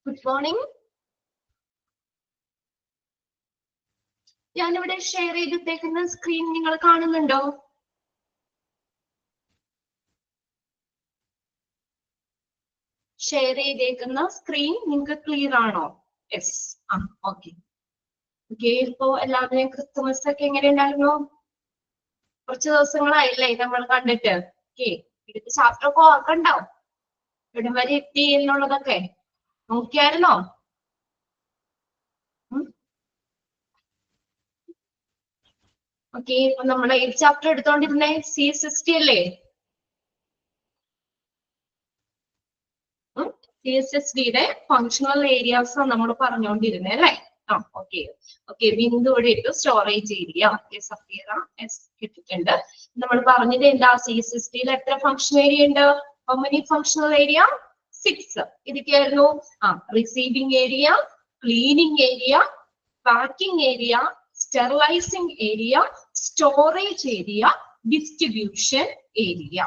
Good morning. ഞാനിവിടെ share ചെയ്തിട്ടേക്കുന്ന screen നിങ്ങൾ കാണുന്നുണ്ടോ? ഷെയർ ചെയ്തേക്കുന്ന സ്ക്രീൻ നിങ്ങൾക്ക് ക്ലിയർ ആണോ? യെസ്. ഓക്കെ. ഇപ്പോ എല്ലാവരുടെയും ക്രിസ്മസ് ഒക്കെ എങ്ങനെ ഉണ്ടായിരുന്നു? കുറച്ച് ദിവസങ്ങളായില്ലേ നമ്മൾ കണ്ടിട്ട്. ഇതിന്റെ ചാപ്റ്റർ ഒക്കെ ഓർക്കണ്ടോ? ഇവിടെ വരെ എത്തി എന്നുള്ളതൊക്കെ നോക്കിയായിരുന്നോ? ഓക്കെ. ഇപ്പൊ നമ്മള് ഏത് ചാപ്റ്റർ എടുത്തോണ്ടിരുന്നേ? C60 അല്ലേ? CSSDയുടെ ഫങ്ഷണൽ ഏരിയാസ് നമ്മൾ പറഞ്ഞുകൊണ്ടിരുന്നേ അല്ലേ? ഓക്കെ. ബിന്ദു ഇവിടെ ഇട്ടു സ്റ്റോറേജ് ഏരിയ. സഫീറ കിട്ടിയിട്ടുണ്ട്. നമ്മൾ പറഞ്ഞത് എന്താ? CSSDയിൽ എത്ര ഫങ്ഷൻ ഏരിയ ഉണ്ട്? How many functional area? 6. ഇതൊക്കെയായിരുന്നു. Receiving area, cleaning area, packing area, sterilising area, storage area, distribution area.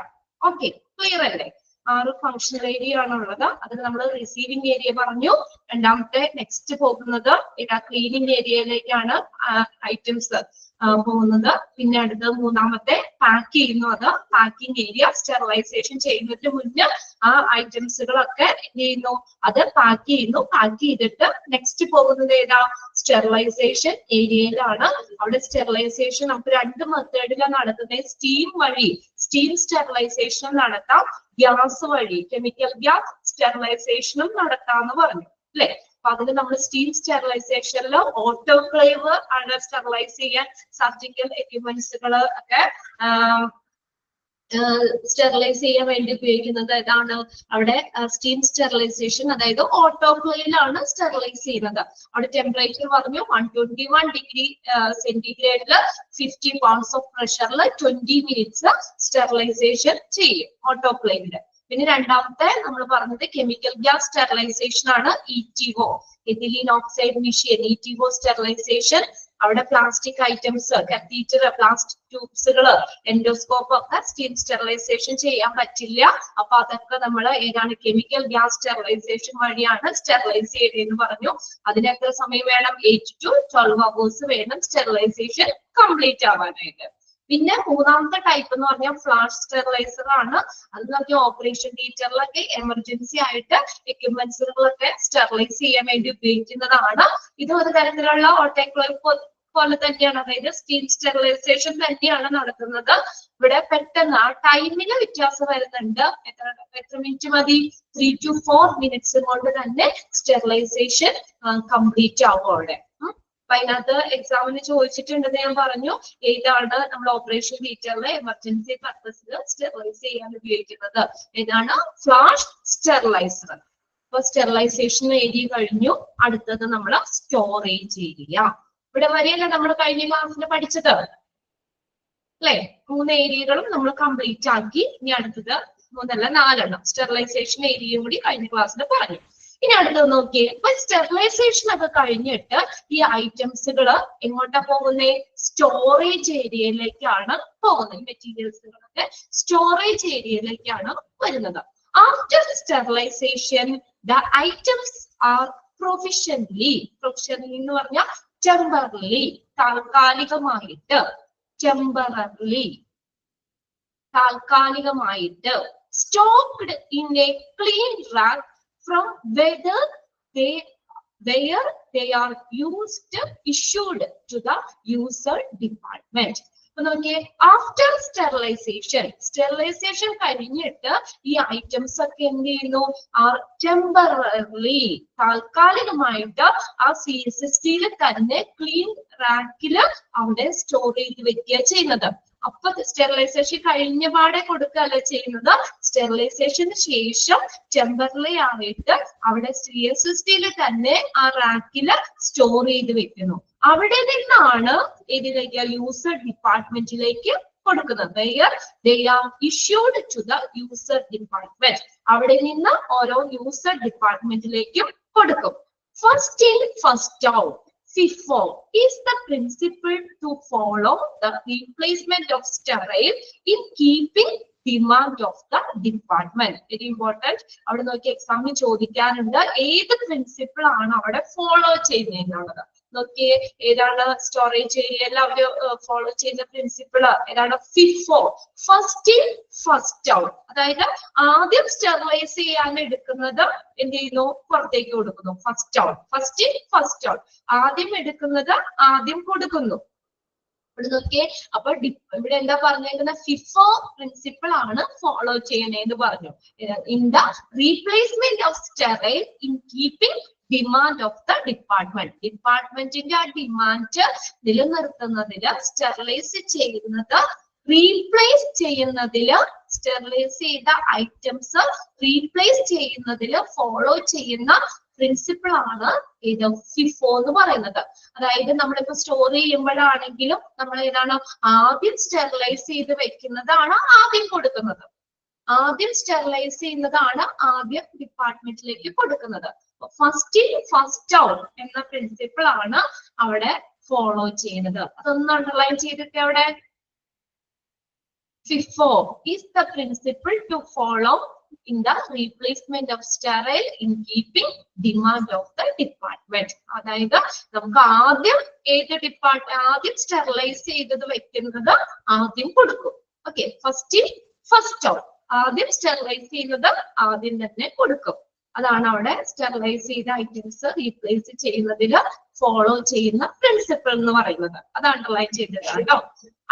Okay, clear അല്ലേ? 6 ഫങ്ഷണൽ ഏരിയ ആണുള്ളത്. അതിൽ നമ്മൾ റിസീവിംഗ് ഏരിയ പറഞ്ഞു. രണ്ടാമത്തെ നെക്സ്റ്റ് പോകുന്നത് ക്ലീനിങ് ഏരിയയിലേക്കാണ് ഐറ്റംസ് പോകുന്നത്. പിന്നെ അടുത്തത് മൂന്നാമത്തെ പാക്ക് ചെയ്യുന്നു. അത് പാക്കിംഗ് ഏരിയ. സ്റ്റെറിലൈസേഷൻ ചെയ്യുന്നതിന് മുന്നേ ആ ഐറ്റംസുകളൊക്കെ എന്ത് ചെയ്യുന്നു? അത് പാക്ക് ചെയ്യുന്നു. പാക്ക് ചെയ്തിട്ട് നെക്സ്റ്റ് പോകുന്നത് ഏതാ? സ്റ്റെറിലൈസേഷൻ ഏരിയയിലാണ്. അവിടെ സ്റ്റെറിലൈസേഷൻ നമുക്ക് 2 മെത്തേഡിലാണ് നടത്തുന്നത്. സ്റ്റീം വഴി സ്റ്റീം സ്റ്റെറിലൈസേഷൻ നടത്താം, ഗ്യാസ് വഴി കെമിക്കൽ ഗ്യാസ് സ്റ്റെറിലൈസേഷനും നടത്താന്ന് പറഞ്ഞു അല്ലെ? അപ്പൊ അതിന് നമ്മൾ സ്റ്റീം സ്റ്റെറിലൈസേഷനിൽ ഓട്ടോക്ലേവ് ആണ് സ്റ്റെറിലൈസ് ചെയ്യാൻ സർജിക്കൽ എക്യുപ്മെന്റ്സുകൾ ഒക്കെ സ്റ്റെറിലൈസ് ചെയ്യാൻ വേണ്ടി ഉപയോഗിക്കുന്നത്. ഏതാണ്? അവിടെ സ്റ്റീം സ്റ്റെറിലൈസേഷൻ, അതായത് ഓട്ടോക്ലേവിലാണ് സ്റ്റെറിലൈസ് ചെയ്യുന്നത്. അവിടെ ടെമ്പറേച്ചർ പറഞ്ഞു 121 ഡിഗ്രി സെന്റിഗ്രേഡില് 50 pounds ഓഫ് പ്രഷറിൽ 20 മിനിറ്റ്സ് സ്റ്റെറിലൈസേഷൻ ചെയ്യും ഓട്ടോക്ലേവില്. പിന്നെ രണ്ടാമത്തെ നമ്മൾ പറഞ്ഞത് കെമിക്കൽ ഗ്യാസ് സ്റ്റെറിലൈസേഷൻ ആണ്. ETO, ethylene oxide machine, ETO sterilization. അവിടെ പ്ലാസ്റ്റിക് ഐറ്റംസ്, കത്തീറ്റർ, പ്ലാസ്റ്റിക് ട്യൂബ്സുകൾ, എൻഡോസ്കോപ്പ് ഒക്കെ സ്റ്റീം സ്റ്റെറിലൈസേഷൻ ചെയ്യാൻ പറ്റില്ല. അപ്പൊ അതൊക്കെ നമ്മൾ ഏതാണ്? കെമിക്കൽ ഗ്യാസ് സ്റ്റെറിലൈസേഷൻ വഴിയാണ് സ്റ്റെറിലൈസ് ചെയ്തതെന്ന് പറഞ്ഞു. അതിന് എത്ര സമയം വേണം? 8 to 12 hours വേണം സ്റ്റെറിലൈസേഷൻ കംപ്ലീറ്റ് ആവാനായിട്ട്. പിന്നെ മൂന്നാമത്തെ ടൈപ്പ് എന്ന് പറഞ്ഞാൽ ഫ്ലാഷ് സ്റ്റെറിലൈസർ ആണ്. അത് പറഞ്ഞാൽ ഓപ്പറേഷൻ തിയേറ്ററിലൊക്കെ എമർജൻസി ആയിട്ട് എക്യുപ്മെന്റ്സുകളൊക്കെ സ്റ്റെറിലൈസ് ചെയ്യാൻ വേണ്ടി ഉപയോഗിക്കുന്നതാണ്. ഇത് ഒരു തരത്തിലുള്ള ഓട്ടോക്ലേവ് പോലെ തന്നെയാണ്, അതായത് സ്റ്റീം സ്റ്റെറിലൈസേഷൻ തന്നെയാണ് നടത്തുന്നത്. ഇവിടെ പെട്ടെന്ന് ആ ടൈമിന് വ്യത്യാസം വരുന്നുണ്ട്. എത്ര മിനിറ്റ് മതി? 3 to 4 minutes കൊണ്ട് തന്നെ സ്റ്റെറിലൈസേഷൻ കംപ്ലീറ്റ് ആവും അവിടെ. അപ്പൊ അതിനകത്ത് എക്സാമിന് ചോദിച്ചിട്ടുണ്ടെന്ന് ഞാൻ പറഞ്ഞു. ഏതാണ് നമ്മൾ ഓപ്പറേഷൻ തിയേറ്ററിലെ എമർജൻസി പർപ്പസിൽ സ്റ്റെറിലൈസ് ചെയ്യാൻ ഉപയോഗിക്കുന്നത്? ഏതാണ്? Flash steriliser. അപ്പൊ സ്റ്റെറിലൈസേഷൻ ഏരിയ കഴിഞ്ഞു. അടുത്തത് നമ്മൾ സ്റ്റോറേജ് ഏരിയ. ഇവിടെ വരെയല്ലേ നമ്മൾ കഴിഞ്ഞ ക്ലാസ്സിൽ പഠിച്ചത് അല്ലെ? 3 ഏരിയകളും നമ്മൾ കംപ്ലീറ്റ് ആക്കി. ഇനി അടുത്തത് 3 അല്ല 4 സ്റ്റെറിലൈസേഷൻ ഏരിയയും കൂടി കഴിഞ്ഞ ക്ലാസ്സിൽ പറഞ്ഞു. ഇനി അടുത്തത് നോക്കിയേ. അപ്പൊ സ്റ്റെറിലൈസേഷൻ ഒക്കെ കഴിഞ്ഞിട്ട് ഈ ഐറ്റംസുകൾ എങ്ങോട്ടാ പോകുന്നേ? സ്റ്റോറേജ് ഏരിയയിലേക്കാണ് പോകുന്നത്. മെറ്റീരിയൽസുകളൊക്കെ സ്റ്റോറേജ് ഏരിയയിലേക്കാണ് വരുന്നത്. After sterilization the items are provisionally എന്ന് പറഞ്ഞാൽ ടെമ്പറലി, താൽക്കാലികമായിട്ട്, stocked in a clean rack from where they are issued to the user department. അപ്പൊ നോക്കിയേ, ആഫ്റ്റർ സ്റ്റെറിലൈസേഷൻ കഴിഞ്ഞിട്ട് ഈ ഐറ്റംസ് ഒക്കെ എന്ത് ചെയ്യുന്നു? ടെമ്പററി, താൽക്കാലികമായിട്ട് ആ CSSDയിൽ തന്നെ ക്ലീൻ റാക്കില് അവിടെ സ്റ്റോർ ചെയ്ത് വെക്കുക ചെയ്യുന്നത്. അപ്പൊ സ്റ്റെറിലൈസേഷൻ കഴിഞ്ഞ പാടെ കൊടുക്കുകയല്ല ചെയ്യുന്നത്. സ്റ്റെറിലൈസേഷന് ശേഷം ടെമ്പററി ആയിട്ട് അവിടെ CSSDയിൽ തന്നെ ആ റാക്കില് സ്റ്റോർ ചെയ്ത് വെക്കുന്നു. അവിടെ നിന്നാണ് ഇതിലേക്ക് യൂസർ ഡിപ്പാർട്ട്മെന്റിലേക്ക് കൊടുക്കുന്നത്. they are issued to the user department. അവിടെ നിന്ന് ഓരോ യൂസർ ഡിപ്പാർട്ട്മെന്റിലേക്കും കൊടുക്കും. First in first out, FIFO is the principle to follow the replacement of sterile in keeping demand of the department. Very important. അവിടെ നോക്കി എക്സാമിന് ചോദിക്കാനുണ്ട് ഏത് പ്രിൻസിപ്പിൾ ആണ് അവിടെ ഫോളോ ചെയ്യുന്നതെന്നുള്ളത്. നോക്കിയേ ഏതാണ് സ്റ്റോറേജ് ഏരിയയിൽ അവര് ഫോളോ ചെയ്യുന്ന പ്രിൻസിപ്പിൾ ഏതാണ്? FIFO, first in first out. അതായത് ആദ്യം സ്റ്റെറിലൈസ് ചെയ്യാൻ എടുക്കുന്നത് എന്ത് ചെയ്യുന്നു? പുറത്തേക്ക് കൊടുക്കുന്നു. First out, first in first out. ആദ്യം എടുക്കുന്നത് ആദ്യം കൊടുക്കുന്നു. ഇവിടെ നോക്കിയേ അപ്പൊ ഇവിടെ എന്താ പറഞ്ഞേക്കുന്നത്? FIFO പ്രിൻസിപ്പിൾ ആണ് ഫോളോ ചെയ്യണേന്ന് പറഞ്ഞു. In the replacement of sterile in keeping demand of the department. ഡിപ്പാർട്ട്മെന്റിന്റെ ആ ഡിമാൻഡ് നിലനിർത്തുന്നതില് സ്റ്റെറിലൈസ് ചെയ്യുന്നത് റീപ്ലേസ് ചെയ്യുന്നതില് സ്റ്റെറിലൈസ് ചെയ്ത ഐറ്റംസ് റീപ്ലേസ് ചെയ്യുന്നതില് ഫോളോ ചെയ്യുന്ന പ്രിൻസിപ്പിൾ ആണ് ഇത് FIFO എന്ന് പറയുന്നത്. അതായത് നമ്മളിപ്പോ സ്റ്റോർ ചെയ്യുമ്പോഴാണെങ്കിലും നമ്മൾ ഏതാണ് ആദ്യം സ്റ്റെറിലൈസ് ചെയ്ത് വെക്കുന്നതാണ് ആദ്യം കൊടുക്കുന്നത്. ആദ്യം സ്റ്റെറിലൈസ് ചെയ്യുന്നതാണ് ആദ്യം ഡിപ്പാർട്ട്മെന്റിലേക്ക് കൊടുക്കുന്നത്. ഫസ്റ്റ് ഇൻ ഫസ്റ്റ് ഔട്ട് എന്ന പ്രിൻസിപ്പിൾ ആണ് അവിടെ ഫോളോ ചെയ്യുന്നത്. അതൊന്ന് അണ്ടർലൈൻ ചെയ്തിട്ട് അവിടെ FIFO is the principle to follow in the replacement of sterile in keeping demand of the department. അതായത് നമുക്ക് ആദ്യം ആദ്യം സ്റ്റെറിലൈസ് ചെയ്തത് വെക്കുന്നത് ആദ്യം കൊടുക്കും. Okay, first in first out. ആദ്യം സ്റ്റെറിലൈസ് ചെയ്യുന്നത് ആദ്യം തന്നെ കൊടുക്കും. അതാണ് അവിടെ സ്റ്റെറിലൈസ് ചെയ്ത ഐറ്റംസ് റീപ്ലേസ് ചെയ്യുന്നതിൽ ഫോളോ ചെയ്യുന്ന പ്രിൻസിപ്പിൾ എന്ന് പറയുന്നത്. അത് അണ്ടർലൈൻ ചെയ്തത് കേട്ടോ.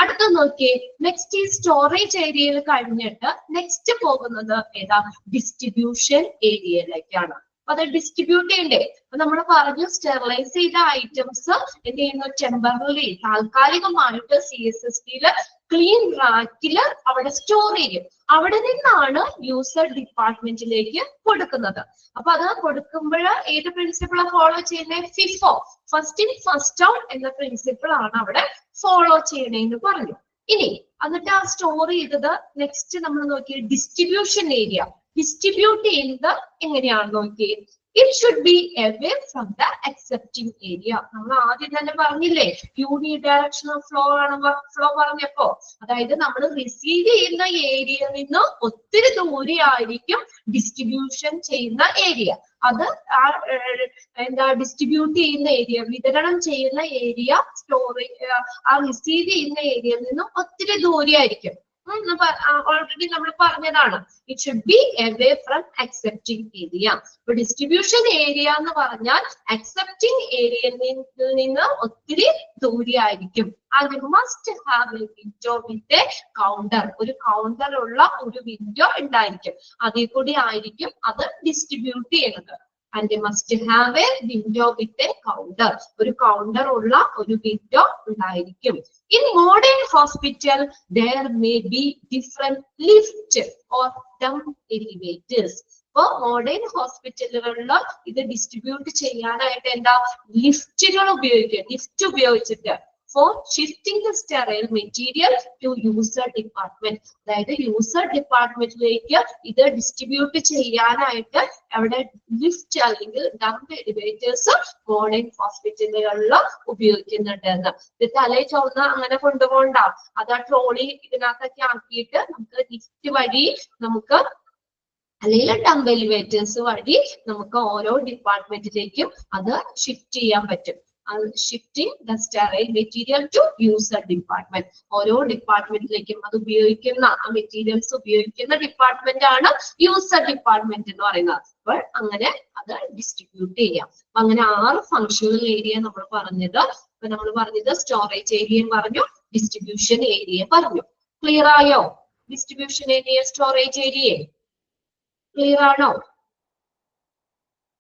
അടുത്ത നോക്കിയേ, നെക്സ്റ്റ് ഈ സ്റ്റോറേജ് ഏരിയയിൽ കഴിഞ്ഞിട്ട് നെക്സ്റ്റ് പോകുന്നത് ഏതാ? ഡിസ്ട്രിബ്യൂഷൻ ഏരിയയിലേക്കാണ്. അപ്പൊ അത് ഡിസ്ട്രിബ്യൂട്ട് ചെയ്യണ്ടേ? അപ്പൊ നമ്മൾ പറഞ്ഞു സ്റ്റെറിലൈസ് ചെയ്ത ഐറ്റംസ് എന്ത് ചെയ്യുന്നു? ടെമ്പററി താൽക്കാലികമായിട്ട് CSST ക്ലീൻ റാക്കില് അവിടെ സ്റ്റോർ ചെയ്യും. അവിടെ നിന്നാണ് യൂസർ ഡിപ്പാർട്ട്മെന്റിലേക്ക് കൊടുക്കുന്നത്. അപ്പൊ അത് കൊടുക്കുമ്പോൾ ഏത് പ്രിൻസിപ്പിളാണ് ഫോളോ ചെയ്യുന്നത്? FIFO, first in first out എന്ന പ്രിൻസിപ്പിൾ ആണ് അവിടെ ഫോളോ ചെയ്യണേന്ന് പറഞ്ഞു. ഇനി എന്നിട്ട് ആ സ്റ്റോർ ചെയ്തത് നെക്സ്റ്റ് നമ്മൾ നോക്കിയ ഡിസ്ട്രിബ്യൂഷൻ ഏരിയ. ഡിസ്ട്രിബ്യൂട്ട് ചെയ്യുന്നത് എങ്ങനെയാണ് നോക്കിയേ? It should be away from the accepting area. നമ്മൾ ആദ്യം തന്നെ പറഞ്ഞില്ലേ യൂണി ഡയറക്ഷണൽ ഫ്ലോ ആണ് ഫ്ലോ പറഞ്ഞപ്പോ. അതായത് നമ്മൾ റിസീവ് ചെയ്യുന്ന ഏരിയയിൽ നിന്ന് ഒത്തിരി ദൂരെ ആയിരിക്കും ഡിസ്ട്രിബ്യൂഷൻ ചെയ്യുന്ന ഏരിയ. അത് എന്താ ഡിസ്ട്രിബ്യൂട്ട് ചെയ്യുന്ന ഏരിയ, വിതരണം ചെയ്യുന്ന ഏരിയ, ആ റിസീവ് ചെയ്യുന്ന ഏരിയയിൽ നിന്നും ഒത്തിരി ദൂരെ ആയിരിക്കും. ഓൾറെഡി നമ്മൾ പറഞ്ഞതാണ്. It should be away from accepting area. ഇപ്പൊ ഡിസ്ട്രിബ്യൂഷൻ ഏരിയ എന്ന് പറഞ്ഞാൽ അക്സെപ്റ്റിംഗ് ഏരിയയിൽ നിന്ന് ഒത്തിരി ദൂരെ ആയിരിക്കും. And must have A window with a counter. ഒരു കൗണ്ടർ ഉള്ള ഒരു വിൻഡോ ഉണ്ടായിരിക്കും. അതിൽ കൂടി ആയിരിക്കും അത് ഡിസ്ട്രിബ്യൂട്ട് ചെയ്യുന്നത്. And must have A window with a counter. ഒരു കൗണ്ടർ ഉള്ള ഒരു വിൻഡോ ഉണ്ടായിരിക്കും. In modern hospital, there may be different lift or dump elevators. ഇപ്പൊ മോഡേൺ ഹോസ്പിറ്റലുകളിൽ ഇത് ഡിസ്ട്രിബ്യൂട്ട് ചെയ്യാനായിട്ട് എന്താ ലിഫ്റ്റുകൾ ഉപയോഗിക്കുക. ലിഫ്റ്റ് ഉപയോഗിച്ചിട്ട് for shifting the sterile material to user department. അതായത് യൂസർ ഡിപ്പാർട്ട്മെന്റിലേക്ക് ഇത് ഡിസ്ട്രിബ്യൂട്ട് ചെയ്യാനായിട്ട് അവിടെ ലിഫ്റ്റ് അല്ലെങ്കിൽ ഡംപ് എലിവേറ്റേഴ്സ് മോഡേൺ ഹോസ്പിറ്റലുകളിൽ ഉപയോഗിക്കുന്നുണ്ടെന്ന്. ഇത് തലയിൽ ചോർന്ന അങ്ങനെ കൊണ്ടുപോകണ്ട. അത് ആ ട്രോളി ഇതിനകത്തൊക്കെ ആക്കിയിട്ട് നമുക്ക് ലിഫ്റ്റ് വഴി നമുക്ക് അല്ലെങ്കിൽ ഡംപ് എലിവേറ്റേഴ്സ് വഴി നമുക്ക് ഓരോ ഡിപ്പാർട്ട്മെന്റിലേക്കും അത് ഷിഫ്റ്റ് ചെയ്യാൻ പറ്റും. Shifting the sterile material to user department. ഓരോ ഡിപ്പാർട്ട്മെന്റിലേക്കും അത് ഉപയോഗിക്കുന്ന ആ മെറ്റീരിയൽസ് ഉപയോഗിക്കുന്ന ഡിപ്പാർട്ട്മെന്റ് ആണ് യൂസർ ഡിപ്പാർട്ട്മെന്റ് എന്ന് പറയുന്നത്. അപ്പോൾ അങ്ങനെ അത് ഡിസ്ട്രിബ്യൂട്ട് ചെയ്യാം. അപ്പൊ അങ്ങനെ 6 ഫങ്ഷണൽ ഏരിയ നമ്മൾ പറഞ്ഞത്. അപ്പൊ നമ്മൾ പറഞ്ഞത് സ്റ്റോറേജ് ഏരിയയും പറഞ്ഞു, ഡിസ്ട്രിബ്യൂഷൻ ഏരിയ പറഞ്ഞു. ക്ലിയർ ആയോ? Distribution area, storage area clear ആണോ?